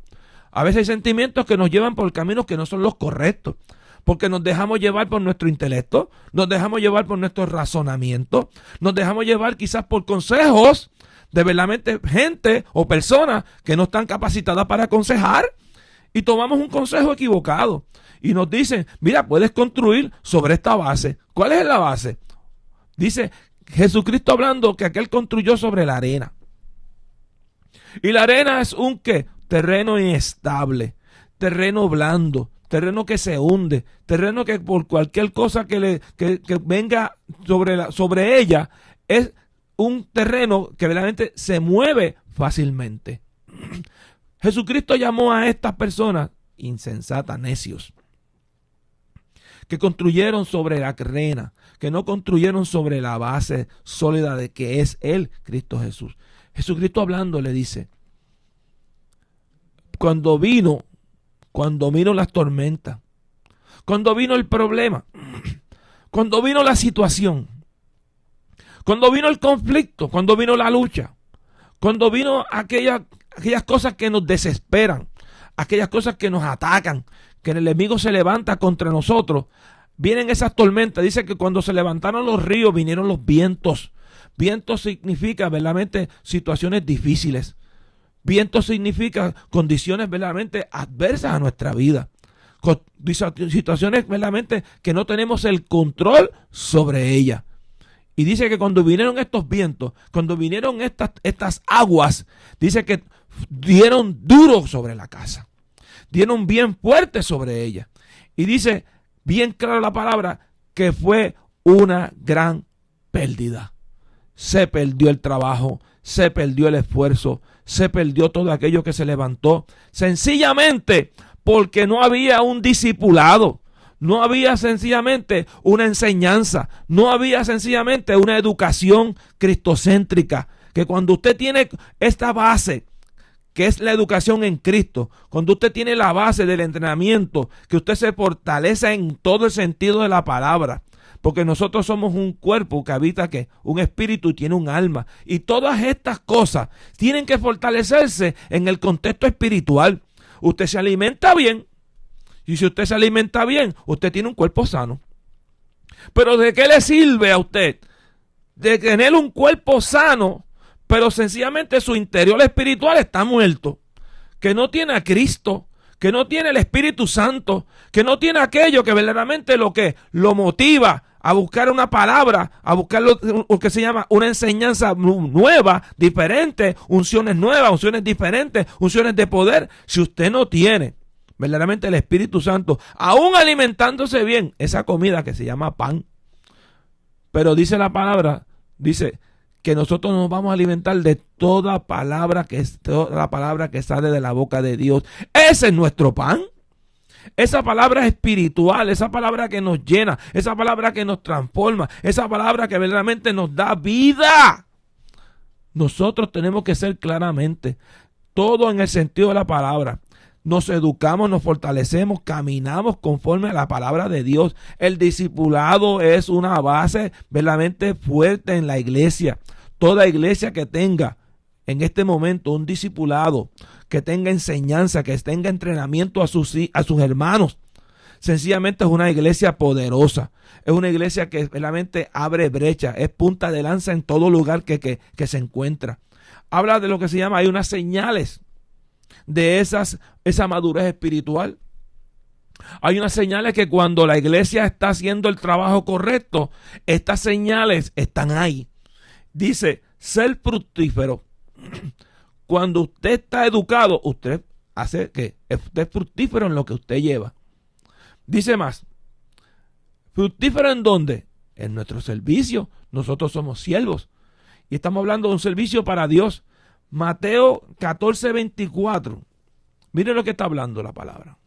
A veces hay sentimientos que nos llevan por caminos que no son los correctos, porque nos dejamos llevar por nuestro intelecto, nos dejamos llevar por nuestro razonamiento, nos dejamos llevar quizás por consejos de verdaderamente gente o personas que no están capacitadas para aconsejar. Y tomamos un consejo equivocado y nos dicen, mira, puedes construir sobre esta base. ¿Cuál es la base? Dice Jesucristo hablando que aquel construyó sobre la arena. Y la arena es un ¿qué? Terreno inestable, terreno blando, terreno que se hunde, terreno que por cualquier cosa que venga sobre ella, es un terreno que verdaderamente se mueve fácilmente. Jesucristo llamó a estas personas insensatas, necios, que construyeron sobre la arena, que no construyeron sobre la base sólida de que es Él, Cristo Jesús. Jesucristo hablando le dice, cuando vino las tormentas, cuando vino el problema, cuando vino la situación, cuando vino el conflicto, cuando vino la lucha, cuando vino aquellas cosas que nos desesperan, aquellas cosas que nos atacan, que el enemigo se levanta contra nosotros, vienen esas tormentas. Dice que cuando se levantaron los ríos, vinieron los vientos. Viento significa verdaderamente situaciones difíciles. Viento significa condiciones verdaderamente adversas a nuestra vida. Situaciones verdaderamente que no tenemos el control sobre ellas. Y dice que cuando vinieron estos vientos, cuando vinieron estas aguas, dice que dieron duro sobre la casa. Dieron bien fuerte sobre ella. Y dice bien claro la palabra que fue una gran pérdida. Se perdió el trabajo, se perdió el esfuerzo, se perdió todo aquello que se levantó. Sencillamente porque no había un discipulado. No había sencillamente una enseñanza, no había sencillamente una educación cristocéntrica, que cuando usted tiene esta base, que es la educación en Cristo, cuando usted tiene la base del entrenamiento, que usted se fortalece en todo el sentido de la palabra, porque nosotros somos un cuerpo que habita ¿qué? Un espíritu y tiene un alma, y todas estas cosas tienen que fortalecerse en el contexto espiritual. Usted se alimenta bien. Y si usted se alimenta bien, usted tiene un cuerpo sano. Pero ¿de qué le sirve a usted? De tener un cuerpo sano, pero sencillamente su interior espiritual está muerto. que no tiene a Cristo, que no tiene el Espíritu Santo, que no tiene aquello que verdaderamente lo motiva a buscar una palabra, a buscar lo que se llama una enseñanza nueva, diferente, unciones nuevas, unciones diferentes, unciones de poder. Si usted no tiene verdaderamente el Espíritu Santo, aún alimentándose bien, esa comida que se llama pan, pero dice la palabra, dice que nosotros nos vamos a alimentar de toda la palabra que sale de la boca de Dios. Ese es nuestro pan. Esa palabra espiritual, esa palabra que nos llena, esa palabra que nos transforma, esa palabra que verdaderamente nos da vida. Nosotros tenemos que ser claramente todo en el sentido de la palabra. Nos educamos, nos fortalecemos, caminamos conforme a la palabra de Dios. El discipulado es una base verdaderamente fuerte en la iglesia. Toda iglesia que tenga en este momento un discipulado, que tenga enseñanza, que tenga entrenamiento a sus hermanos, sencillamente es una iglesia poderosa. Es una iglesia que realmente abre brecha, es punta de lanza en todo lugar que se encuentra. Habla de lo que se llama, hay unas señales de esa madurez espiritual. Hay unas señales que cuando la iglesia está haciendo el trabajo correcto, estas señales están ahí. Dice, ser fructífero. Cuando usted está educado, usted hace que usted es fructífero en lo que usted lleva. Dice más, ¿fructífero en dónde? En nuestro servicio. Nosotros somos siervos y estamos hablando de un servicio para Dios. Mateo 14:24. Mire lo que está hablando la palabra.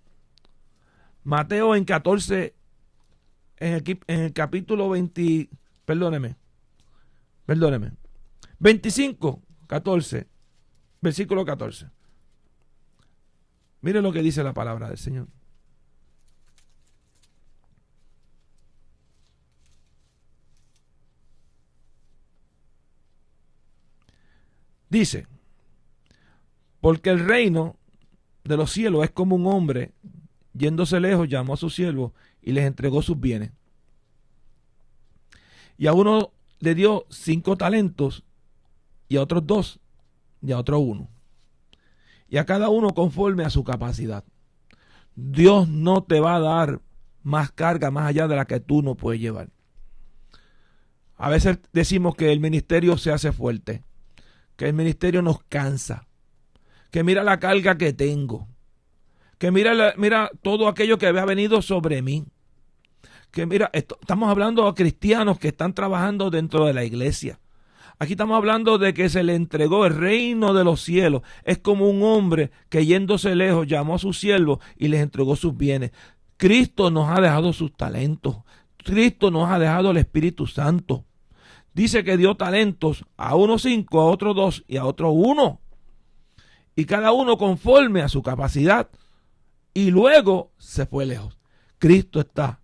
Mateo en 14, en el capítulo 20, perdóneme. 25, 14, versículo 14. Mire lo que dice la palabra del Señor. Dice, porque el reino de los cielos es como un hombre yéndose lejos, llamó a sus siervos y les entregó sus bienes. Y a uno le dio 5 talentos, y a otros 2, y a otro 1. Y a cada uno conforme a su capacidad. Dios no te va a dar más carga más allá de la que tú no puedes llevar. A veces decimos que el ministerio se hace fuerte, que el ministerio nos cansa, que mira la carga que tengo, que mira todo aquello que había venido sobre mí. Que mira, estamos hablando de cristianos que están trabajando dentro de la iglesia. Aquí estamos hablando de que se le entregó el reino de los cielos. Es como un hombre que yéndose lejos llamó a sus siervos y les entregó sus bienes. Cristo nos ha dejado sus talentos. Cristo nos ha dejado el Espíritu Santo. Dice que dio talentos a unos 5, a otros 2 y a otros 1. Y cada uno conforme a su capacidad. Y luego se fue lejos. Cristo está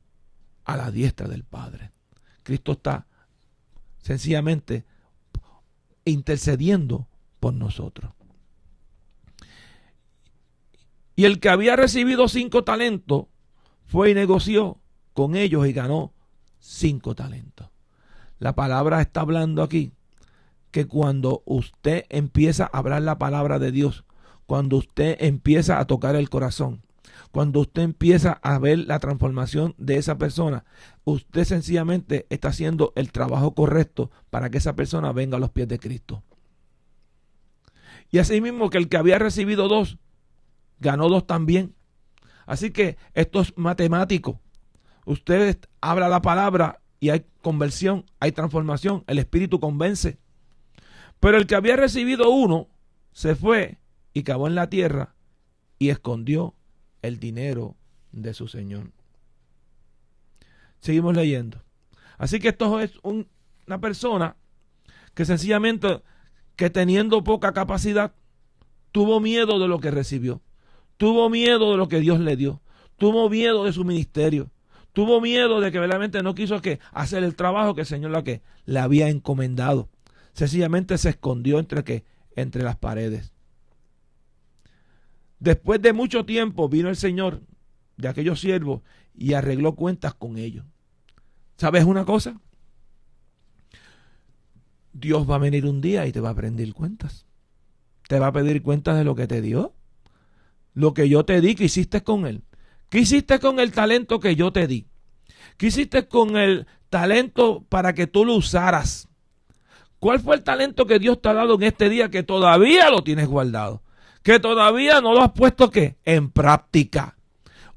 a la diestra del Padre. Cristo está sencillamente intercediendo por nosotros. Y el que había recibido 5 talentos fue y negoció con ellos y ganó 5 talentos. La palabra está hablando aquí que cuando usted empieza a hablar la palabra de Dios, cuando usted empieza a tocar el corazón, cuando usted empieza a ver la transformación de esa persona, usted sencillamente está haciendo el trabajo correcto para que esa persona venga a los pies de Cristo. Y así mismo que el que había recibido 2, ganó 2 también. Así que esto es matemático. Usted habla la palabra y hay conversión, hay transformación, el Espíritu convence. Pero el que había recibido 1 se fue y cavó en la tierra y escondió el dinero de su señor. Seguimos leyendo. Así que esto es una persona que sencillamente, que teniendo poca capacidad, tuvo miedo de lo que recibió. Tuvo miedo de lo que Dios le dio. Tuvo miedo de su ministerio. Tuvo miedo de que verdaderamente no quiso hacer el trabajo que el Señor le había encomendado. Sencillamente se escondió entre las paredes. Después de mucho tiempo vino el Señor de aquellos siervos y arregló cuentas con ellos. ¿Sabes una cosa? Dios va a venir un día y te va a pedir cuentas. Te va a pedir cuentas de lo que te dio. lo que yo te di, ¿qué hiciste con él? ¿Qué hiciste con el talento que yo te di? ¿Qué hiciste con el talento para que tú lo usaras? ¿Cuál fue el talento que Dios te ha dado en este día que todavía lo tienes guardado? Que todavía no lo has puesto ¿qué? En práctica.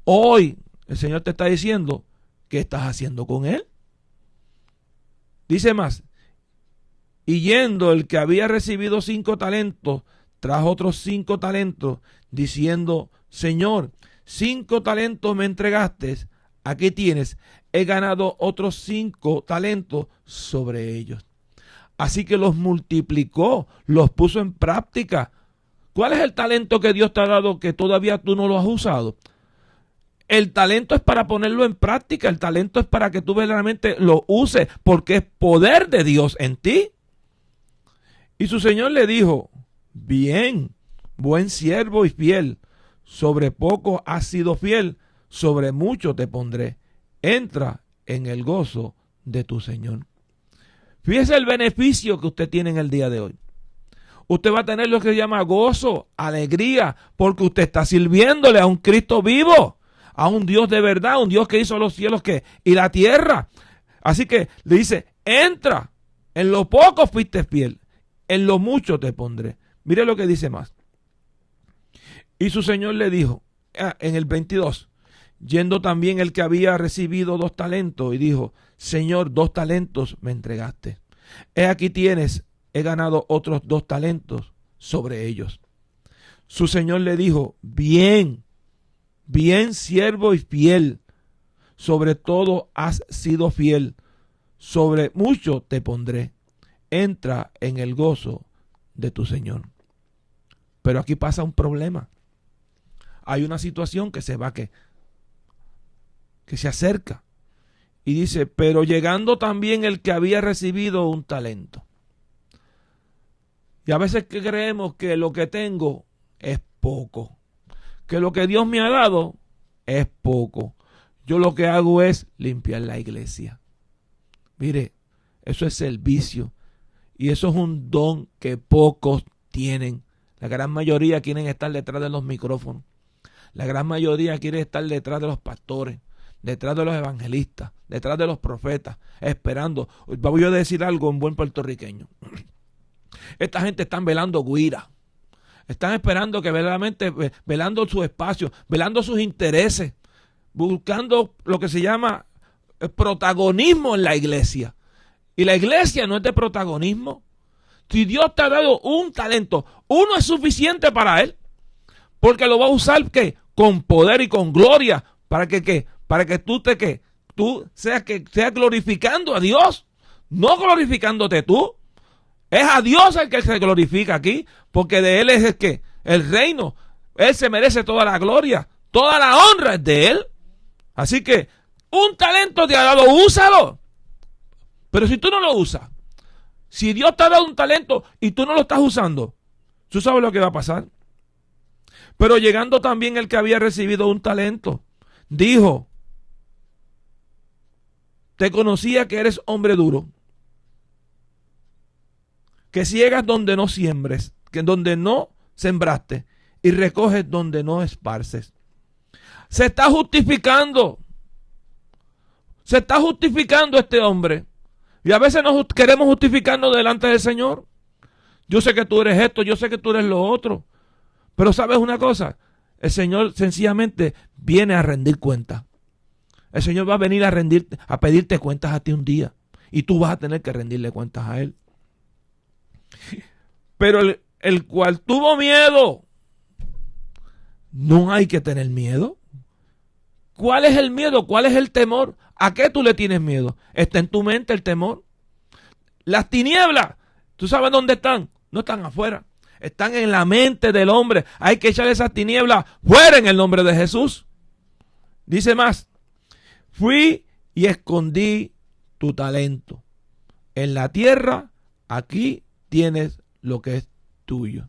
Hoy el Señor te está diciendo, ¿qué estás haciendo con él? Dice más, y yendo el que había recibido 5 talentos, trajo otros 5 talentos, diciendo, Señor, 5 talentos me entregaste, aquí tienes, he ganado otros 5 talentos sobre ellos. Así que los multiplicó, los puso en práctica. ¿Cuál es el talento que Dios te ha dado que todavía tú no lo has usado? El talento es para ponerlo en práctica, el talento es para que tú verdaderamente lo uses, porque es poder de Dios en ti. Y su Señor le dijo, bien, buen siervo y fiel, sobre poco has sido fiel, sobre mucho te pondré. Entra en el gozo de tu Señor. Fíjese el beneficio que usted tiene en el día de hoy. Usted va a tener lo que se llama gozo, alegría, porque usted está sirviéndole a un Cristo vivo, a un Dios de verdad, un Dios que hizo los cielos y la tierra. Así que le dice, entra, en lo poco fuiste fiel, en lo mucho te pondré. Mire lo que dice más. Y su Señor le dijo, en el 22, yendo también el que había recibido 2 talentos y dijo, Señor, 2 talentos me entregaste. He aquí tienes, he ganado otros 2 talentos sobre ellos. Su Señor le dijo, bien, bien siervo y fiel, sobre todo has sido fiel, sobre mucho te pondré. Entra en el gozo de tu Señor. Pero aquí pasa un problema. Hay una situación que se va que se acerca. Y dice, pero llegando también el que había recibido un talento. Y a veces que creemos que lo que tengo es poco. Que lo que Dios me ha dado es poco. Yo lo que hago es limpiar la iglesia. Mire, eso es servicio. Y eso es un don que pocos tienen. La gran mayoría quieren estar detrás de los micrófonos. La gran mayoría quiere estar detrás de los pastores, detrás de los evangelistas, detrás de los profetas, esperando. Voy a decir algo en buen puertorriqueño. Esta gente están velando guira. Están esperando que verdaderamente, velando su espacio, velando sus intereses, buscando lo que se llama protagonismo en la iglesia. Y la iglesia no es de protagonismo. Si Dios te ha dado un talento, uno es suficiente para él. Porque lo va a usar ¿qué? Con poder y con gloria. ¿Para que qué? Para que tú seas glorificando a Dios. No glorificándote tú. Es a Dios el que se glorifica aquí. Porque de Él es el reino. Él se merece toda la gloria. Toda la honra es de Él. Así que un talento te ha dado, úsalo. Pero si tú no lo usas, si Dios te ha dado un talento y tú no lo estás usando, ¿tú sabes lo que va a pasar? Pero llegando también el que había recibido un talento, dijo, te conocía que eres hombre duro, que ciegas donde no siembres, que donde no sembraste y recoges donde no esparces. Se está justificando. Se está justificando este hombre. Y a veces nos queremos justificarnos delante del Señor. Yo sé que tú eres esto, yo sé que tú eres lo otro. Pero ¿sabes una cosa? El Señor sencillamente viene a rendir cuentas. El Señor va a venir a pedirte cuentas a ti un día. Y tú vas a tener que rendirle cuentas a Él. Pero el cual tuvo miedo, no hay que tener miedo. ¿Cuál es el miedo? ¿Cuál es el temor? ¿A qué tú le tienes miedo? ¿Está en tu mente el temor? Las tinieblas, ¿tú sabes dónde están? No están afuera. Están en la mente del hombre. Hay que echar esas tinieblas fuera en el nombre de Jesús. Dice más. Fui y escondí tu talento. En la tierra, aquí tienes lo que es tuyo.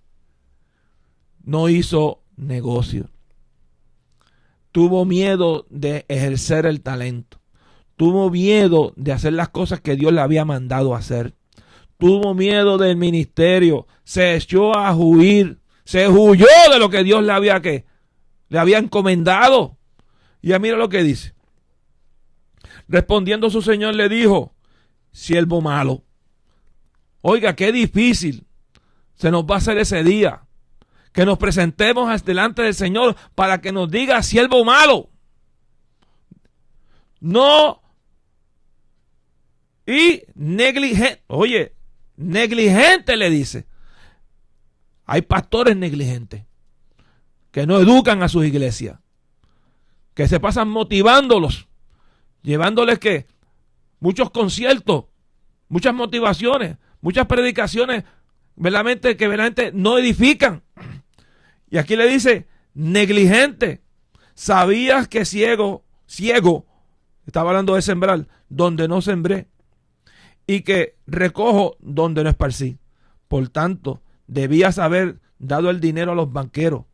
No hizo negocio. Tuvo miedo de ejercer el talento. Tuvo miedo de hacer las cosas que Dios le había mandado hacer. Tuvo miedo del ministerio. Se echó a huir. Se huyó de lo que Dios le había le había encomendado. Y mira lo que dice. Respondiendo su señor le dijo, siervo malo. Oiga, qué difícil se nos va a hacer ese día. Que nos presentemos delante del Señor para que nos diga siervo malo. No. Y negligente. Oye, negligente le dice. Hay pastores negligentes que no educan a sus iglesias, que se pasan motivándolos, llevándoles que muchos conciertos, muchas motivaciones, muchas predicaciones que verdaderamente no edifican. Y aquí le dice, negligente, sabías que ciego, estaba hablando de sembrar, donde no sembré, y que recojo donde no esparcí. Por tanto, debías haber dado el dinero a los banqueros,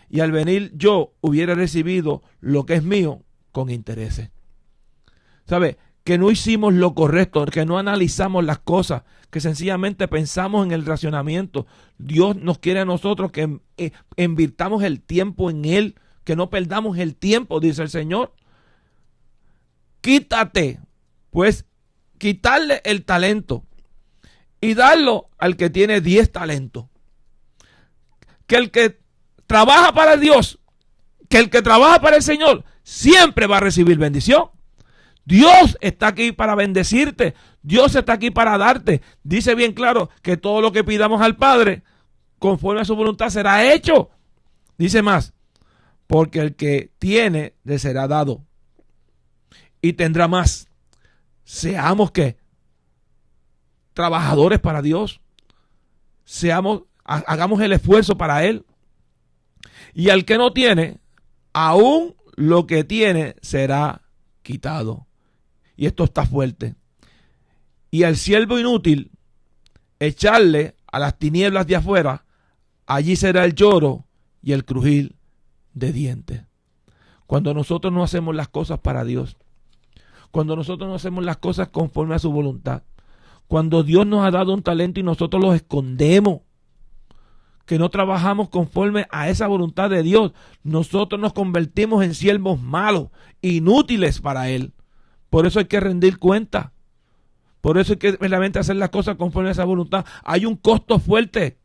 y al venir yo hubiera recibido lo que es mío con intereses. ¿Sabe? Que no hicimos lo correcto, que no analizamos las cosas, que sencillamente pensamos en el racionamiento. Dios nos quiere a nosotros que invirtamos el tiempo en Él, que no perdamos el tiempo, dice el Señor. Quítate, pues, quitarle el talento y darlo al que tiene 10 talentos. Que el que trabaja para Dios, que el que trabaja para el Señor, siempre va a recibir bendición. Dios está aquí para bendecirte. Dios está aquí para darte. Dice bien claro que todo lo que pidamos al Padre, conforme a su voluntad, será hecho. Dice más, porque el que tiene le será dado y tendrá más. Seamos que trabajadores para Dios. Hagamos el esfuerzo para Él. Y al que no tiene, aún lo que tiene será quitado. Y esto está fuerte. Y al siervo inútil, echarle a las tinieblas de afuera, allí será el lloro y el crujir de dientes. Cuando nosotros no hacemos las cosas para Dios, cuando nosotros no hacemos las cosas conforme a su voluntad, cuando Dios nos ha dado un talento y nosotros los escondemos, que no trabajamos conforme a esa voluntad de Dios, nosotros nos convertimos en siervos malos, inútiles para Él. Por eso hay que rendir cuenta. Por eso hay que realmente hacer las cosas conforme a esa voluntad. Hay un costo fuerte.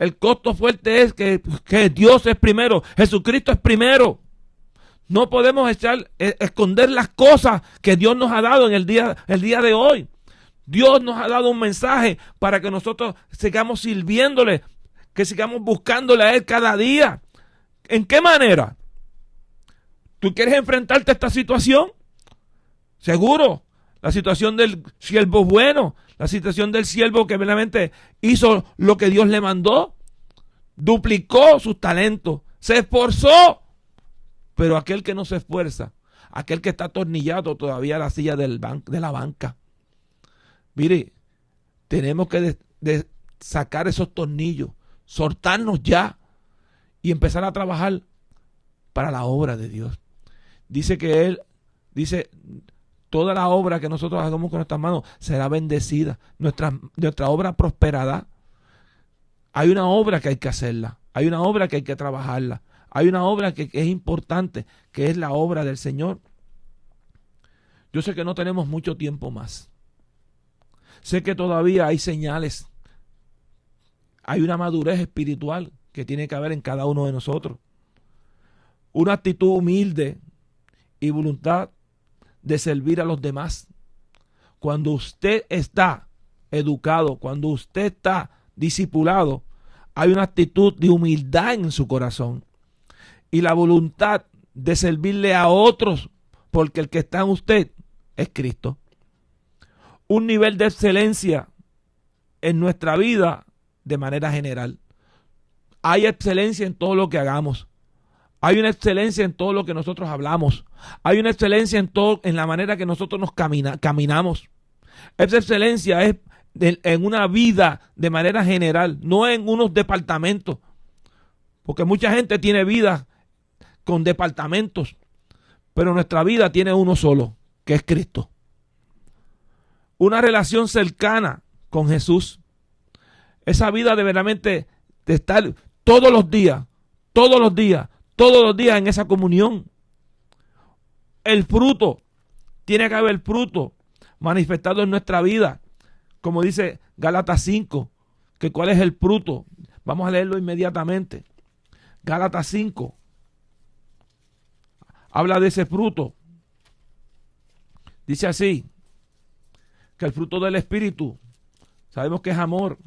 El costo fuerte es que Dios es primero. Jesucristo es primero. No podemos esconder las cosas que Dios nos ha dado en el día de hoy. Dios nos ha dado un mensaje para que nosotros sigamos sirviéndole, que sigamos buscándole a Él cada día. ¿En qué manera? ¿Tú quieres enfrentarte a esta situación? Seguro, la situación del siervo bueno, la situación del siervo que verdaderamente hizo lo que Dios le mandó, duplicó sus talentos, se esforzó. Pero aquel que no se esfuerza, aquel que está atornillado todavía a la silla de la banca, mire, tenemos que sacar esos tornillos, soltarnos ya y empezar a trabajar para la obra de Dios. Dice que Él, toda la obra que nosotros hagamos con nuestras manos será bendecida. Nuestra obra prosperará. Hay una obra que hay que hacerla. Hay una obra que hay que trabajarla. Hay una obra que es importante, que es la obra del Señor. Yo sé que no tenemos mucho tiempo más. Sé que todavía hay señales. Hay una madurez espiritual que tiene que haber en cada uno de nosotros. Una actitud humilde y voluntad de servir a los demás. Cuando usted está educado, cuando usted está discipulado, hay una actitud de humildad en su corazón y la voluntad de servirle a otros, porque el que está en usted es Cristo. Un nivel de excelencia en nuestra vida de manera general. Hay excelencia en todo lo que hagamos. Hay una excelencia en todo lo que nosotros hablamos. Hay una excelencia en la manera que nosotros nos caminamos. Esa excelencia es en una vida de manera general, no en unos departamentos. Porque mucha gente tiene vida con departamentos, pero nuestra vida tiene uno solo, que es Cristo. Una relación cercana con Jesús. Esa vida de verdaderamente de estar todos los días, todos los días en esa comunión. El fruto, tiene que haber fruto manifestado en nuestra vida. Como dice Gálatas 5, que cuál es el fruto. Vamos a leerlo inmediatamente. Gálatas 5 habla de ese fruto. Dice así, que el fruto del Espíritu, sabemos que es amor,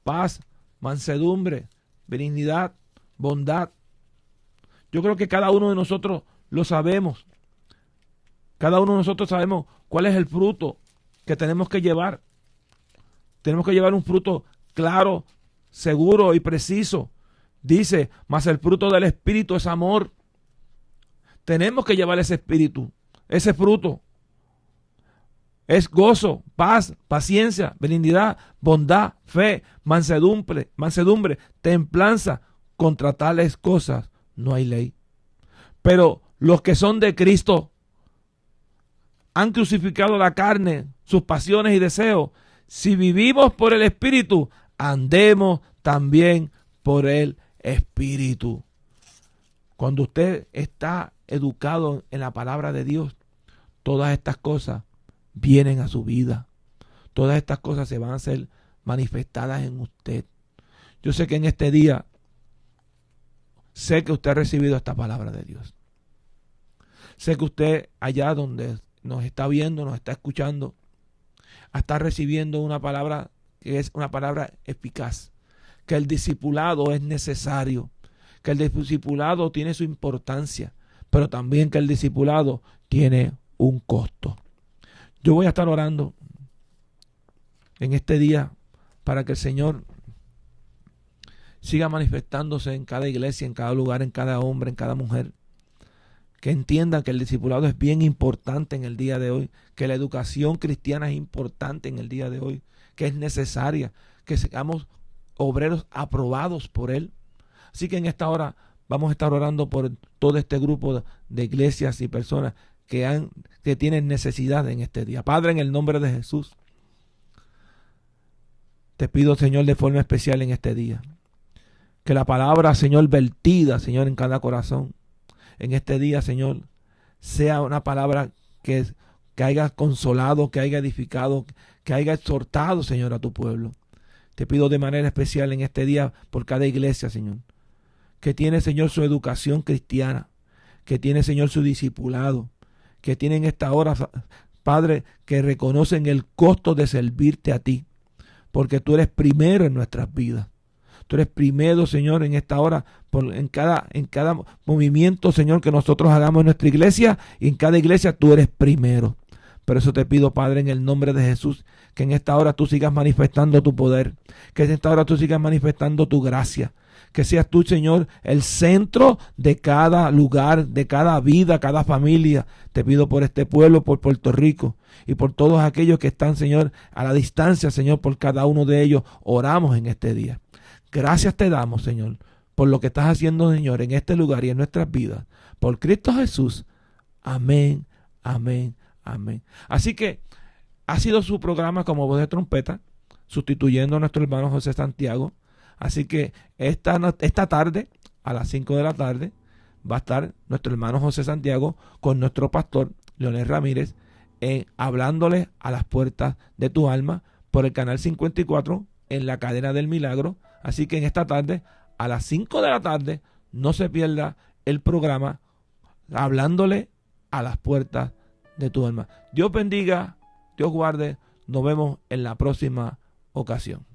paz, mansedumbre, benignidad, bondad. Yo creo que cada uno de nosotros lo sabemos. Cada uno de nosotros sabemos cuál es el fruto que tenemos que llevar. Tenemos que llevar un fruto claro, seguro y preciso. Dice, mas el fruto del Espíritu es amor. Tenemos que llevar ese espíritu, ese fruto. Es gozo, paz, paciencia, benignidad, bondad, fe, mansedumbre, templanza. Contra tales cosas no hay ley. Pero los que son de Cristo han crucificado la carne, sus pasiones y deseos. Si vivimos por el Espíritu, andemos también por el Espíritu. Cuando usted está educado en la palabra de Dios, todas estas cosas vienen a su vida. Todas estas cosas se van a ser manifestadas en usted. Yo sé que en este día, sé que usted ha recibido esta palabra de Dios. Sé que usted allá donde nos está viendo, nos está escuchando, está recibiendo una palabra que es una palabra eficaz. Que el discipulado es necesario. Que el discipulado tiene su importancia. Pero también que el discipulado tiene un costo. Yo voy a estar orando en este día para que el Señor siga manifestándose en cada iglesia, en cada lugar, en cada hombre, en cada mujer. Que entiendan que el discipulado es bien importante en el día de hoy, que la educación cristiana es importante en el día de hoy, que es necesaria, que seamos obreros aprobados por Él. Así que en esta hora vamos a estar orando por todo este grupo de iglesias y personas que tienen necesidad en este día. Padre, en el nombre de Jesús, te pido, Señor, de forma especial en este día, que la palabra, Señor, vertida, Señor, en cada corazón, en este día, Señor, sea una palabra que haya consolado, que haya edificado, que haya exhortado, Señor, a tu pueblo. Te pido de manera especial en este día por cada iglesia, Señor, que tiene, Señor, su educación cristiana, que tiene, Señor, su discipulado, que tienen esta hora, Padre, que reconocen el costo de servirte a ti, porque tú eres primero en nuestras vidas. Tú eres primero, Señor, en esta hora, en cada movimiento, Señor, que nosotros hagamos en nuestra iglesia, y en cada iglesia tú eres primero. Por eso te pido, Padre, en el nombre de Jesús, que en esta hora tú sigas manifestando tu poder, que en esta hora tú sigas manifestando tu gracia, que seas tú, Señor, el centro de cada lugar, de cada vida, cada familia. Te pido por este pueblo, por Puerto Rico, y por todos aquellos que están, Señor, a la distancia, Señor, por cada uno de ellos. Oramos en este día. Gracias te damos, Señor, por lo que estás haciendo, Señor, en este lugar y en nuestras vidas. Por Cristo Jesús. Amén, amén, amén. Así que ha sido su programa como voz de trompeta, sustituyendo a nuestro hermano José Santiago. Así que esta tarde, a las 5 de la tarde, va a estar nuestro hermano José Santiago con nuestro pastor Leonel Ramírez, hablándole a las puertas de tu alma por el canal 54 en la cadena del milagro. Así que en esta tarde, a las 5 de la tarde, no se pierda el programa hablándole a las puertas de tu alma. Dios bendiga, Dios guarde. Nos vemos en la próxima ocasión.